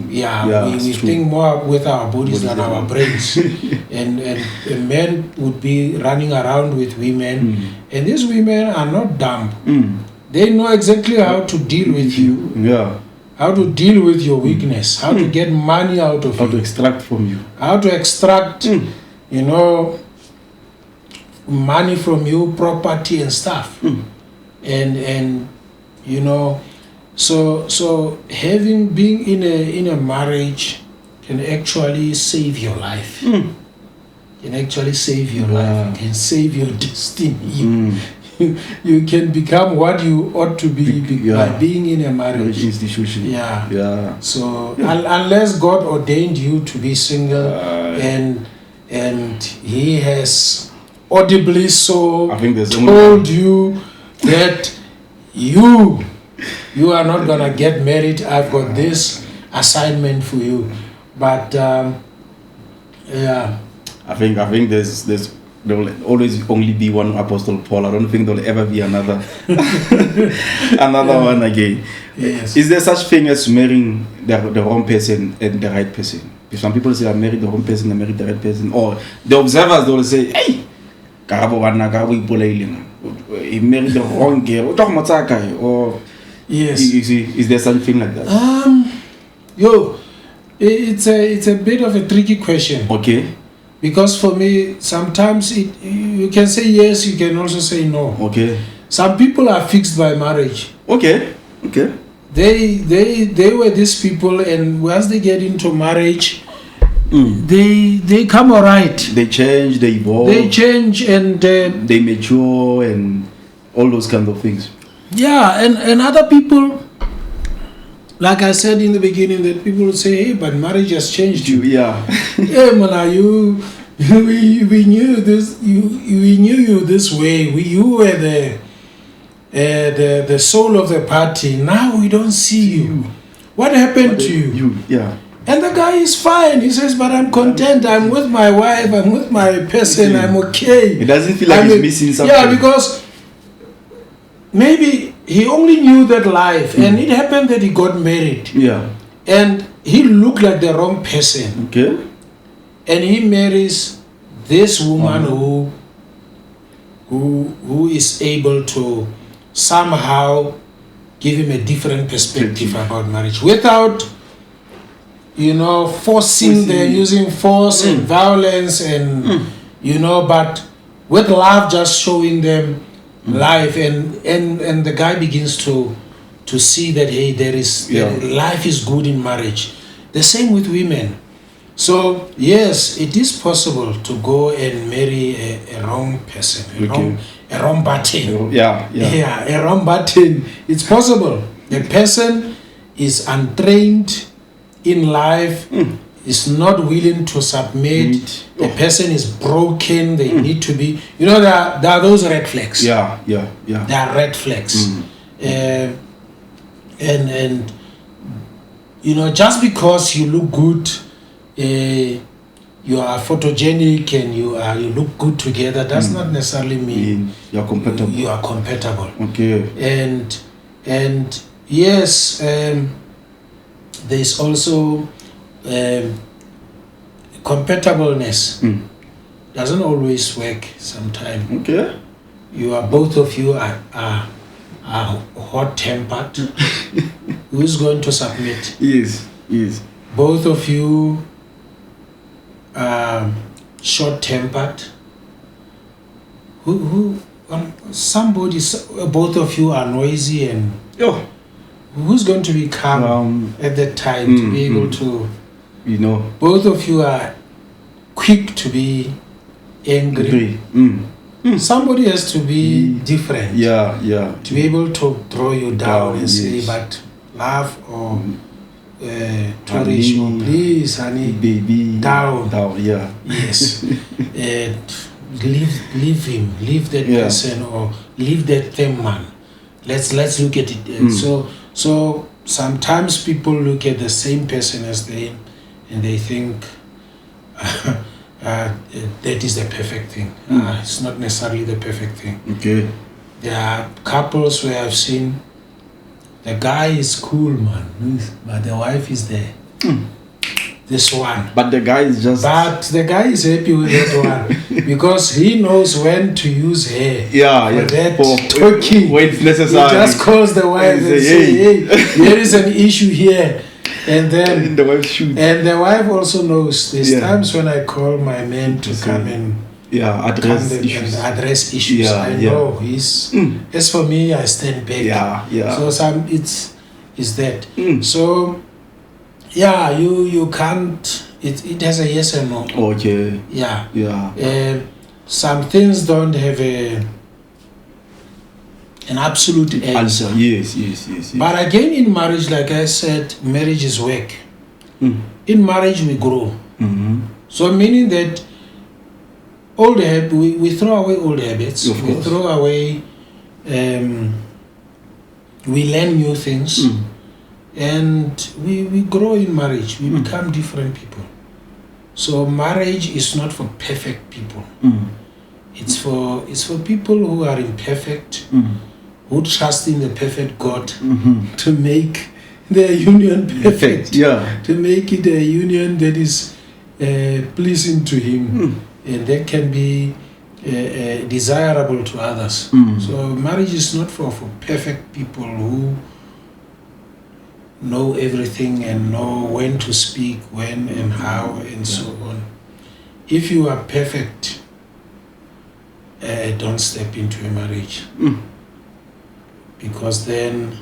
Speaker 2: We think more with our bodies than our brains. and men would be running around with women. And these women are not dumb. They know exactly how to deal with you. How to deal with your weakness. How to get money out of you.
Speaker 1: How to extract from you.
Speaker 2: How to extract, money from you, property and stuff. And So being in a marriage can actually save your life. Can actually save your life. It can save your destiny. You can become what you ought to be by being in a marriage
Speaker 1: institution.
Speaker 2: Yeah. So unless God ordained you to be single, and He has audibly so told you that you are not gonna get married. I've got this assignment for you. But
Speaker 1: I think there will always only be one Apostle Paul. I don't think there will ever be another one again.
Speaker 2: Yes.
Speaker 1: Is there such thing as marrying the wrong person and the right person? If some people say I married the wrong person, I married the right person, or the observers, they will say, hey, he married the wrong girl. Or
Speaker 2: yes.
Speaker 1: Is there something like that?
Speaker 2: It's a bit of a tricky question.
Speaker 1: Okay.
Speaker 2: Because for me, sometimes you can say yes, you can also say no.
Speaker 1: Okay.
Speaker 2: Some people are fixed by marriage.
Speaker 1: Okay.
Speaker 2: They were these people, and once they get into marriage, they come alright.
Speaker 1: They change, they evolve.
Speaker 2: They change and
Speaker 1: they mature and all those kinds of things.
Speaker 2: Yeah, and other people, like I said in the beginning, that people say, hey, but marriage has changed you.
Speaker 1: Yeah.
Speaker 2: Hey, Mona, we knew this. We knew you this way. You were the soul of the party. Now we don't see you. What happened to you?
Speaker 1: Yeah.
Speaker 2: And the guy is fine. He says, but I'm content. I'm with my wife. I'm with my person. I'm okay.
Speaker 1: It doesn't feel like he's missing something.
Speaker 2: Yeah, because maybe he only knew that life, and it happened that he got married.
Speaker 1: Yeah.
Speaker 2: And he looked like the wrong person.
Speaker 1: Okay.
Speaker 2: And he marries this woman who is able to somehow give him a different perspective about marriage without, forcing using force and violence and but with love, just showing them life, and the guy begins to see that, hey, life is good in marriage. The same with women. So yes, it is possible to go and marry a wrong person, a wrong button. A wrong button. It's possible. The person is untrained in life, is not willing to submit. The person is broken. They need to be. There are those red flags.
Speaker 1: Yeah.
Speaker 2: There are red flags, and just because you look good, you are photogenic and you look good together, does not necessarily mean
Speaker 1: you're compatible.
Speaker 2: You are compatible.
Speaker 1: Okay.
Speaker 2: And yes, there's also compatibleness. Doesn't always work sometimes.
Speaker 1: Okay.
Speaker 2: Both of you are hot-tempered. Who's going to submit?
Speaker 1: Yes.
Speaker 2: Both of you are short-tempered. Both of you are noisy, and who's going to be calm at that time to be able to? Both of you are quick to be angry. Somebody has to be different.
Speaker 1: Yeah.
Speaker 2: To be able to throw you down and say, but love or Torish, or please, honey,
Speaker 1: baby,
Speaker 2: down.
Speaker 1: Yeah.
Speaker 2: Yes. Leave him, leave that person, or leave that thing, man. Let's look at it. So sometimes people look at the same person as them, and they think that is the perfect thing. It's not necessarily the perfect thing.
Speaker 1: Okay.
Speaker 2: There are couples where I've seen the guy is cool, man, but the wife is there. This one.
Speaker 1: But the guy is
Speaker 2: happy with that one because he knows when to use her.
Speaker 1: Talking when it's necessary.
Speaker 2: He just calls the wife and say, hey, there is an issue here. And then
Speaker 1: the wife shoots.
Speaker 2: And the wife also knows there's times when I call my man to come and address issues. I know he's as for me, I stand back.
Speaker 1: Yeah.
Speaker 2: So is that. So, yeah, you can't. It has a yes and no.
Speaker 1: Okay.
Speaker 2: Yeah.
Speaker 1: Yeah.
Speaker 2: Some things don't have an absolute answer.
Speaker 1: Yes.
Speaker 2: But again, in marriage, like I said, marriage is work. In marriage, we grow. So meaning that old habits, we throw away old habits. We throw away. We learn new things, and we grow in marriage. We become different people. So marriage is not for perfect people. It's for people who are imperfect, who trust in the perfect God to make their union perfect. To make it a union that is pleasing to Him, and that can be desirable to others. So marriage is not for perfect people who know everything and know when to speak, when and how, and so on. If you are perfect, don't step into a marriage, because then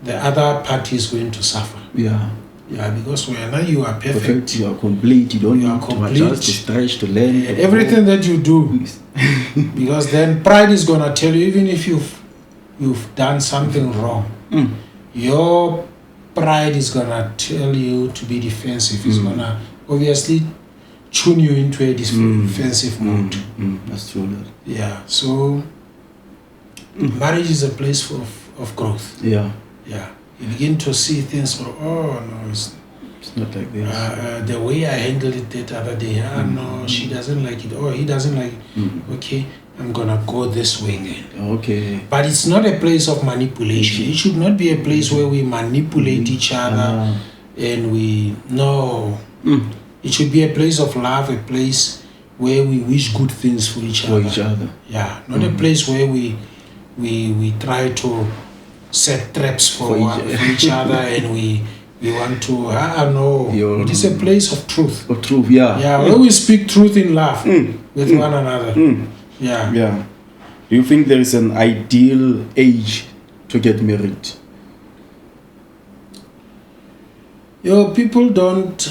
Speaker 2: the other party is going to suffer. Because when you are perfect,
Speaker 1: you are complete. You don't need to adjust, to stretch, to learn.
Speaker 2: Everything that you do, because then pride is gonna tell you, even if you've done something wrong, your pride is gonna tell you to be defensive. It's gonna obviously tune you into a defensive mode.
Speaker 1: That's true.
Speaker 2: Yeah. So marriage is a place of growth.
Speaker 1: Yeah.
Speaker 2: You begin to see things from, it's
Speaker 1: not like this.
Speaker 2: The way I handled it that other day, no, she doesn't like it, he doesn't like it. Okay, I'm gonna go this way then.
Speaker 1: Okay.
Speaker 2: But it's not a place of manipulation. It should not be a place where we manipulate each other and it should be a place of love, a place where we wish good things for each other. Yeah, not a place where we try to set traps for each other and we want to it is a place of truth. Where we speak truth in love with one another.
Speaker 1: Do you think there is an ideal age to get married?
Speaker 2: People don't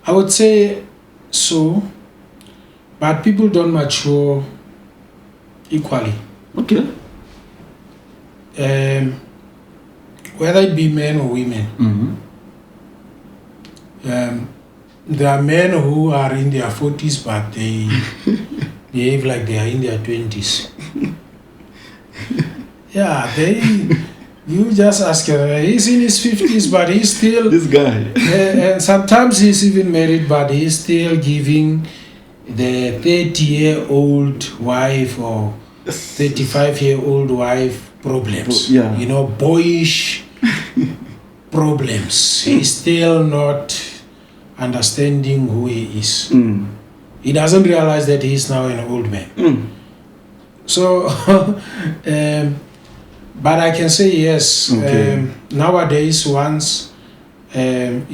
Speaker 2: I would say so, but people don't mature equally.
Speaker 1: Okay.
Speaker 2: Whether it be men or women, there are men who are in their 40s, but they behave like they are in their 20s. You just ask him, he's in his 50s, but he's still...
Speaker 1: This guy.
Speaker 2: And sometimes he's even married, but he's still giving the 30-year-old wife or 35-year-old wife problems. Boyish problems. He's still not understanding who he is. He doesn't realize that he's now an old man. So, but I can say yes. Nowadays, once and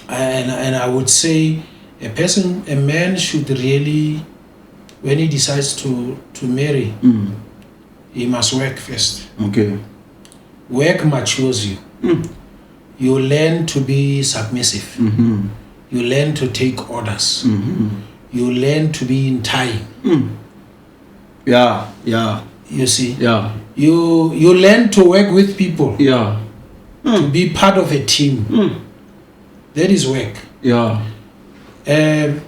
Speaker 2: I would say a man should really, when he decides to marry, he must work first.
Speaker 1: Okay.
Speaker 2: Work matures you. You learn to be submissive. You learn to take orders. You learn to be in time. You see? You learn to work with people. To be part of a team. That is work. And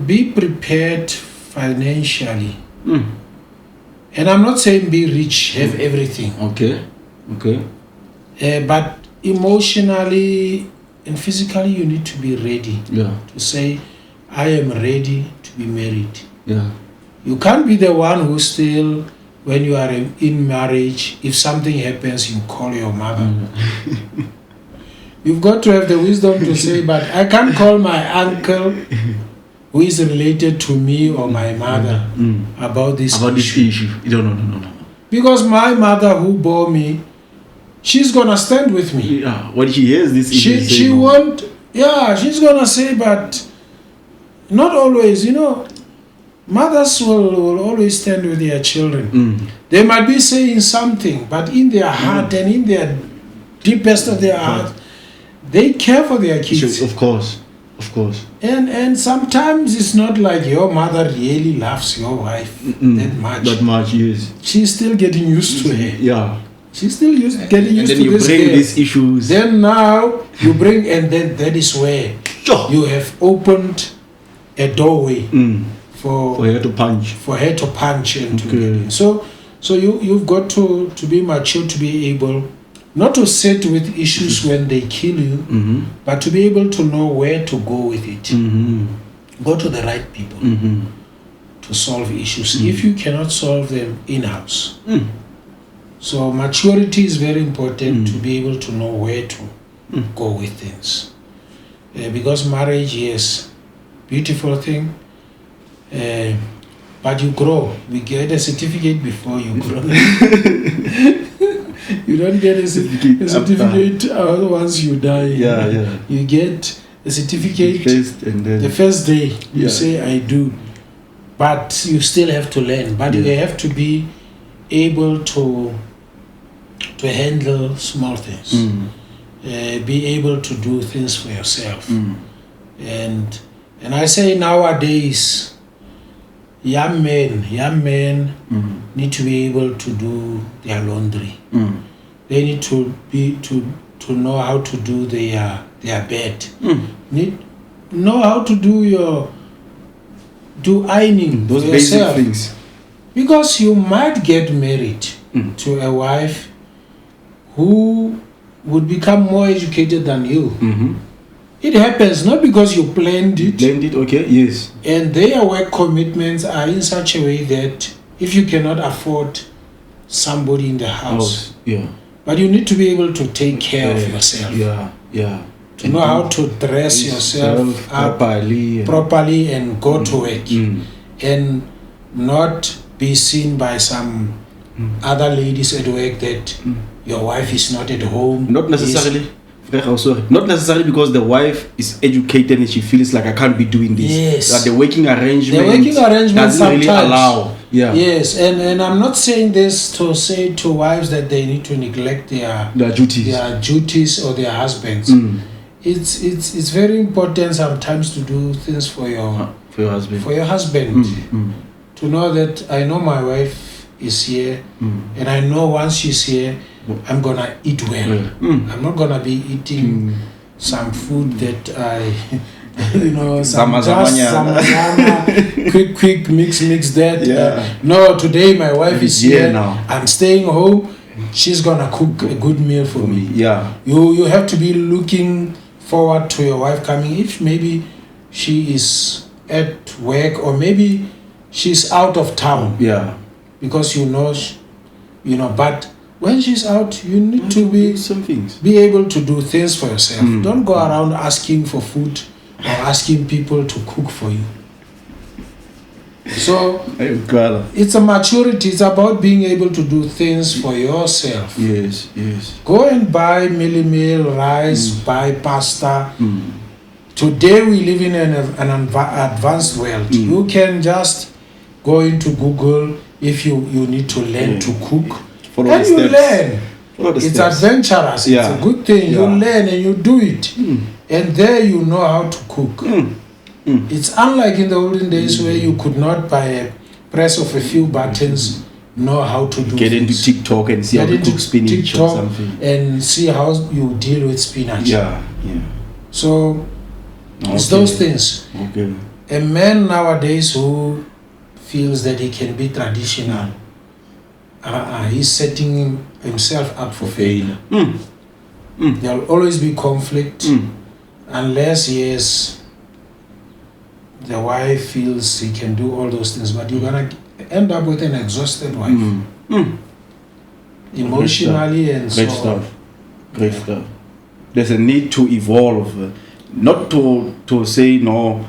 Speaker 2: be prepared financially. And I'm not saying be rich, have everything. But emotionally and physically, you need to be ready to say, I am ready to be married. You can't be the one who still, when you are in marriage, if something happens, you call your mother. You've got to have the wisdom to say, but I can't call my uncle who is related to me or my mother about this issue.
Speaker 1: No.
Speaker 2: Because my mother who bore me, she's gonna stand with me.
Speaker 1: When she hears this issue,
Speaker 2: she won't. She's gonna say, but not always. Mothers will always stand with their children. They might be saying something, but in their heart and in their deepest of their heart, they care for their kids.
Speaker 1: Of course.
Speaker 2: And sometimes it's not like your mother really loves your wife that much.
Speaker 1: That much, yes.
Speaker 2: She's still getting used to her.
Speaker 1: Yeah.
Speaker 2: She's still getting used to this.
Speaker 1: And then you bring these issues.
Speaker 2: Then now you bring, and then that is where you have opened a doorway for
Speaker 1: her to punch.
Speaker 2: For her to punch and to get in. So you've got to be mature to be able not to sit with issues when they kill you, but to be able to know where to go with it. Go to the right people to solve issues if you cannot solve them in-house. So maturity is very important to be able to know where to go with things. Because marriage is a beautiful thing, but you grow. We get a certificate before you grow. You don't get a certificate once you die.
Speaker 1: Yeah.
Speaker 2: You get a certificate
Speaker 1: the
Speaker 2: first day. You say, I do. But you still have to learn. But you have to be able to handle small things. Be able to do things for yourself. And I say nowadays, young men need to be able to do their laundry. They need to know how to do their bed. Need know how to do ironing.
Speaker 1: Those basic things.
Speaker 2: Because you might get married to a wife who would become more educated than you. It happens not because you planned it.
Speaker 1: Okay, yes.
Speaker 2: And their work commitments are in such a way that if you cannot afford somebody in the house, but you need to be able to take care of yourself. To know how to dress yourself up properly and go to work, and not be seen by some other ladies at work that your wife is not at home.
Speaker 1: Not necessarily. Not necessarily because the wife is educated and she feels like I can't be doing this.
Speaker 2: Yes.
Speaker 1: That the working arrangement
Speaker 2: doesn't
Speaker 1: really allow.
Speaker 2: Yes, and I'm not saying this to say to wives that they need to neglect their duties or their husbands. It's very important sometimes to do things for your husband. To know that I know my wife is here, and I know once she's here, I'm gonna eat well. I'm not gonna be eating some food that some quick mix that. No, today my wife is here now. I'm staying home. She's gonna cook a good meal for me. You have to be looking forward to your wife coming. If maybe she is at work or maybe she's out of town. Because but when she's out, you need to be able to do things for yourself. Don't go around asking for food or asking people to cook for you. So it's a maturity. It's about being able to do things for yourself.
Speaker 1: Yes.
Speaker 2: Go and buy meal, rice, buy pasta. Today we live in an advanced world. You can just go into Google if you need to learn to cook. And you learn. It's adventurous. It's a good thing. You learn and you do it. And there you know how to cook. It's unlike in the olden days where you could not, by a press of a few buttons, know how to do
Speaker 1: Get into TikTok and see how to cook spinach or something.
Speaker 2: And see how you deal with spinach. So it's those things. A man nowadays who feels that he can be traditional, he's setting himself up for failure. There will always be conflict unless the wife feels he can do all those things, but you're gonna end up with an exhausted wife, emotionally and so on.
Speaker 1: Great stuff. There's a need to evolve, not to say no.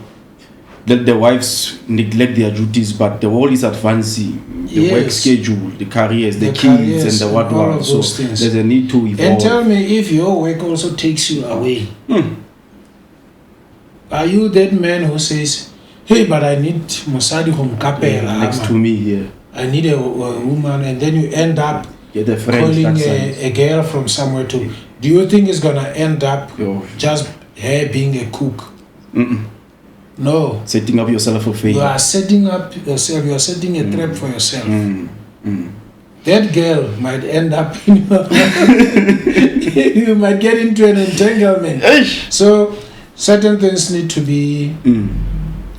Speaker 1: Let the wives neglect their duties, but the world is advancing. The work schedule, the careers, the kids, and the what. So
Speaker 2: things.
Speaker 1: There's a need to evolve.
Speaker 2: And tell me if your work also takes you away. Are you that man who says, hey, but I need Mosadi from Kapela
Speaker 1: next to me here.
Speaker 2: I need a woman, and then you end up calling a girl from somewhere too. Do you think it's gonna end up just her being a cook? No.
Speaker 1: Setting up yourself for failure.
Speaker 2: You are setting up yourself. You are setting a trap for yourself. That girl might end up in you might get into an entanglement. So certain things need to be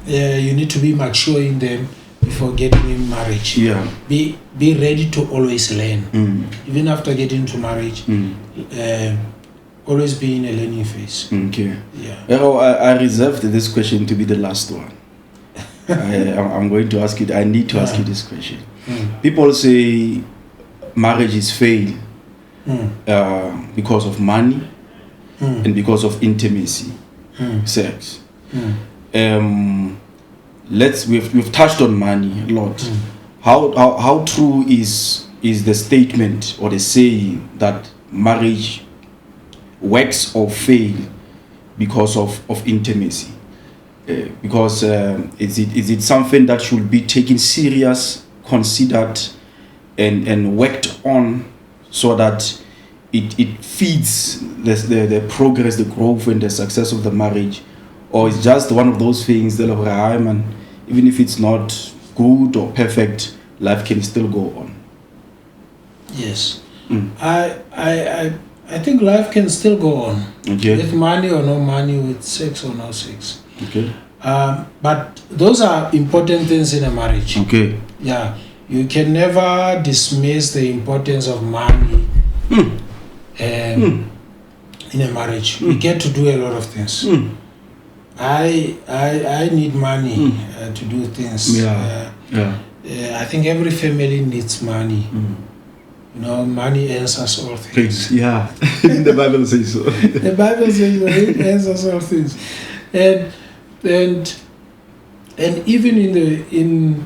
Speaker 2: you need to be mature in them before getting in marriage.
Speaker 1: Yeah.
Speaker 2: Be ready to always learn. Even after getting into marriage, always be in a learning phase.
Speaker 1: Okay.
Speaker 2: Yeah.
Speaker 1: I reserved this question to be the last one. I'm going to ask you. I need to ask you this question. People say marriage is failed because of money and because of intimacy, sex. We've touched on money a lot. How true is the statement or the saying that marriage works or fail because of intimacy? Because is it something that should be taken serious, considered, and worked on so that it feeds the progress, the growth, and the success of the marriage? Or it's just one of those things that even if it's not good or perfect, life can still go on?
Speaker 2: Yes. I think life can still go on.
Speaker 1: Okay.
Speaker 2: With money or no money, with sex or no sex.
Speaker 1: Okay.
Speaker 2: But those are important things in a marriage.
Speaker 1: Okay.
Speaker 2: Yeah. You can never dismiss the importance of money in a marriage. We get to do a lot of things. I need money to do things. I think every family needs money. You know, money answers all things.
Speaker 1: Yeah, the Bible says so.
Speaker 2: The Bible says it answers all things, and even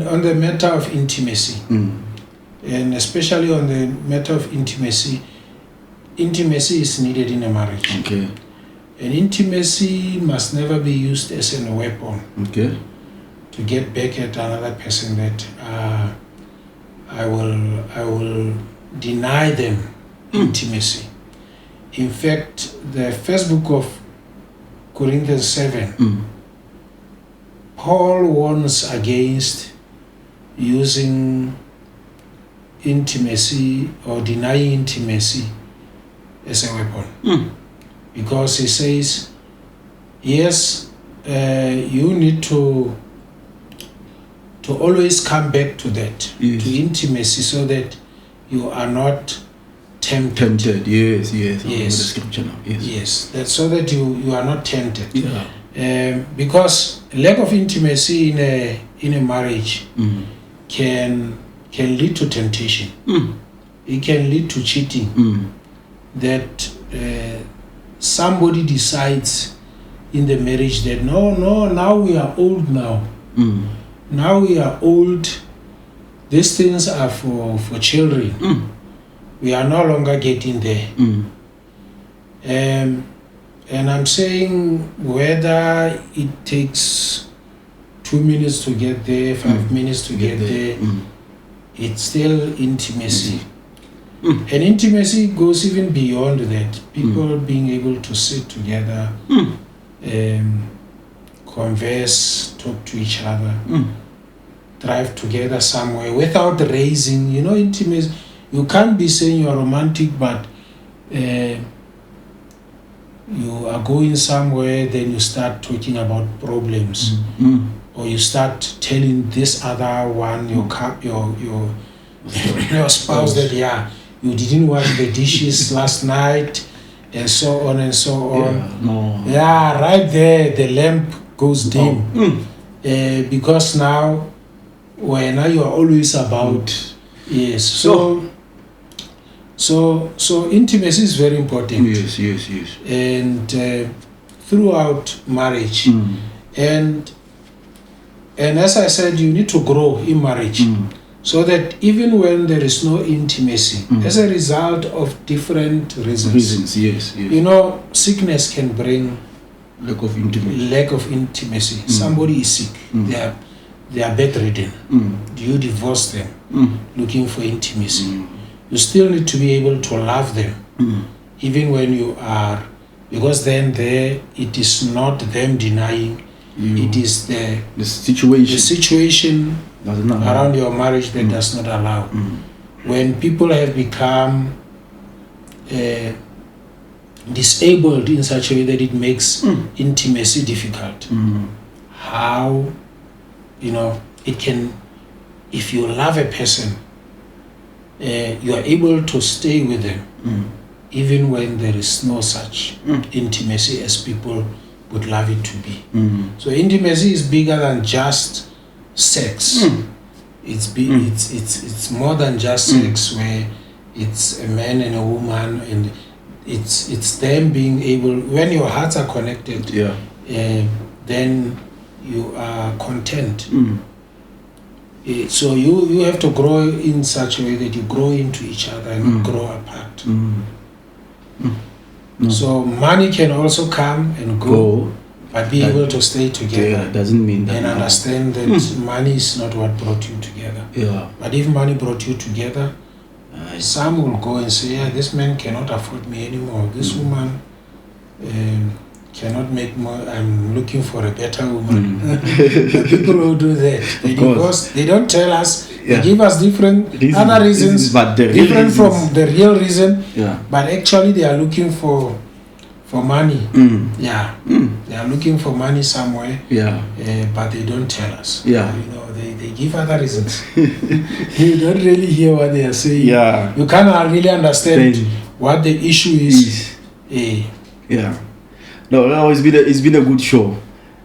Speaker 2: on the matter of intimacy, and especially on the matter of intimacy is needed in a marriage.
Speaker 1: Okay.
Speaker 2: And intimacy must never be used as a weapon.
Speaker 1: Okay.
Speaker 2: To get back at another person that I will deny them intimacy. In fact, the first book of Corinthians 7, Paul warns against using intimacy or denying intimacy as a weapon. Because he says, yes, you need to always come back to that, to intimacy, so that you are not tempted.
Speaker 1: Yes. The scripture now.
Speaker 2: Yes. That's so that you are not tempted.
Speaker 1: Yeah.
Speaker 2: Because lack of intimacy in a marriage can lead to temptation. It can lead to cheating. That somebody decides in the marriage that no, now we are old now. Now we are old. These things are for children. We are no longer getting there. And I'm saying whether it takes 2 minutes to get there, 5 minutes to get there, it's still intimacy. And intimacy goes even beyond that. People being able to sit together, converse, talk to each other, drive together somewhere without raising, intimacy. You can't be saying you are romantic, but you are going somewhere, then you start talking about problems, or you start telling this other one, your spouse, that you didn't wash the dishes last night, and so on and so on. Right there, the lamp goes dim, because now you are always about So intimacy is very important.
Speaker 1: Yes.
Speaker 2: And throughout marriage, and as I said, you need to grow in marriage, so that even when there is no intimacy, as a result of different reasons,
Speaker 1: yes.
Speaker 2: sickness can bring
Speaker 1: Lack of intimacy.
Speaker 2: Lack of intimacy. Somebody is sick. They are bedridden. Do you divorce them looking for intimacy? You still need to be able to love them, even when you are, because then it is not them denying, it is the situation around your marriage that does not allow. When people have become disabled in such a way that it makes intimacy difficult, how, it can, if you love a person, you are able to stay with them even when there is no such intimacy as people would love it to be. So intimacy is bigger than just sex. It's more than just sex, where it's a man and a woman, and it's them being able, when your hearts are connected, then you are content. So you have to grow in such a way that you grow into each other and grow apart. So money can also come and go, but be able to stay together.
Speaker 1: Doesn't mean that.
Speaker 2: And understand that money is not what brought you together. But if money brought you together, some will go and say, this man cannot afford me anymore. This woman cannot make more. I'm looking for a better woman. The people who do that, they divorce. They don't tell us. They give us different other reasons,
Speaker 1: but
Speaker 2: different from the real reason. But actually, they are looking for money. They are looking for money somewhere. But they don't tell us. They give other reasons. You don't really hear what they are saying. You cannot really understand what the issue is.
Speaker 1: No, it's been a good show.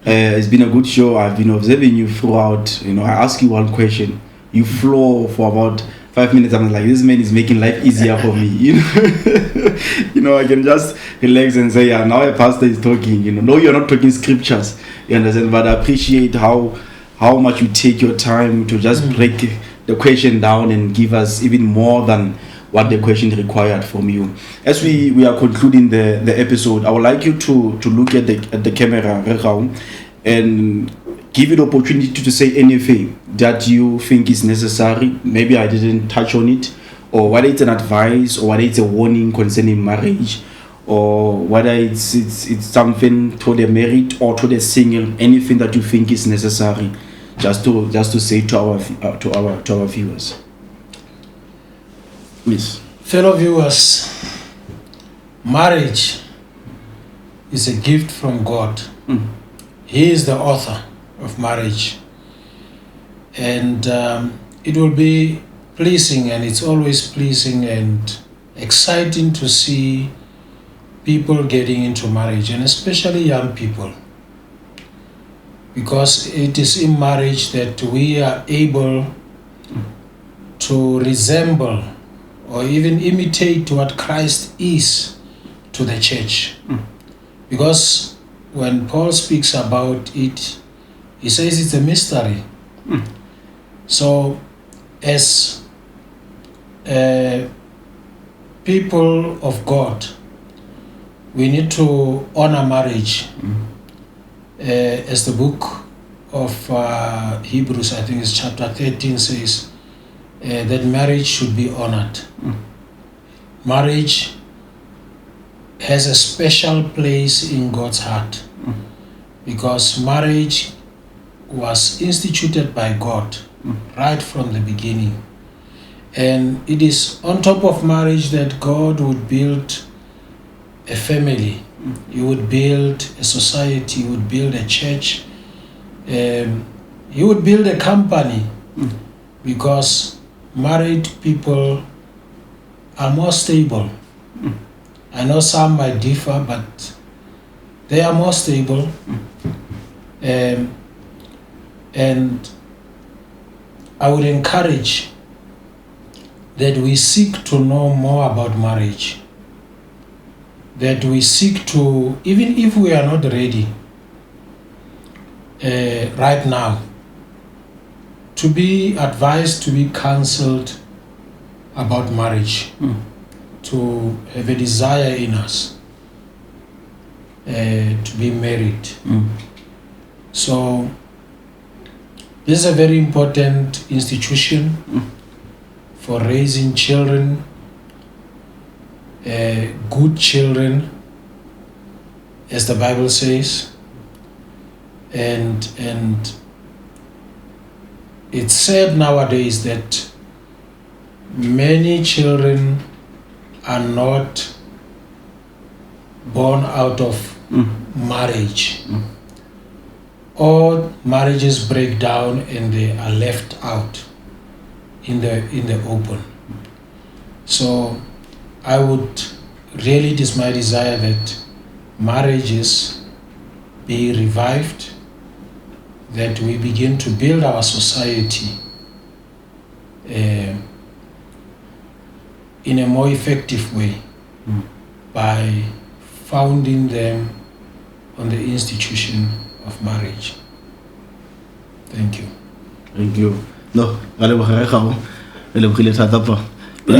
Speaker 1: It's been a good show. I've been observing you throughout. I ask you one question. You flow for about 5 minutes. I'm like, this man is making life easier for me. I can just relax and say, now a pastor is talking. No, you're not talking scriptures. You understand? But I appreciate how much you take your time to just break the question down and give us even more than what the question required from you. As we are concluding the episode, I would like you to look at the camera and give you the opportunity to say anything that you think is necessary. Maybe I didn't touch on it, or whether it's an advice, or whether it's a warning concerning marriage, or whether it's something to the married or to the single. Anything that you think is necessary, just to say to our viewers. Please.
Speaker 2: Fellow viewers, marriage is a gift from God. He is the author of marriage, and it will be pleasing, and it's always pleasing and exciting to see people getting into marriage, and especially young people, because it is in marriage that we are able to resemble or even imitate what Christ is to the church. Because when Paul speaks about it, he says it's a mystery. So as people of God, we need to honor marriage. As the book of Hebrews, I think it's chapter 13, says that marriage should be honored. Marriage has a special place in God's heart, because marriage was instituted by God right from the beginning. And it is on top of marriage that God would build a family. He would build a society. He would build a church. He would build a company, because married people are more stable. I know some might differ, but they are more stable. And I would encourage that we seek to know more about marriage. That we seek to, even if we are not ready right now, to be advised, to be counseled about marriage, to have a desire in us. to be married. So this is a very important institution for raising children, good children, as the Bible says, and it's said nowadays that many children are not born out of marriage. All marriages break down and they are left out in the open. So I would really, it is my desire that marriages be revived, that we begin to build our society in a more effective way by founding them on the institution of marriage. Thank you.
Speaker 1: Thank you. No, ladies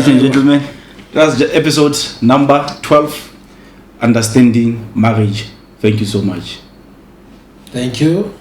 Speaker 1: and gentlemen, that's the episode number 12, Understanding Marriage. Thank you so much.
Speaker 2: Thank you.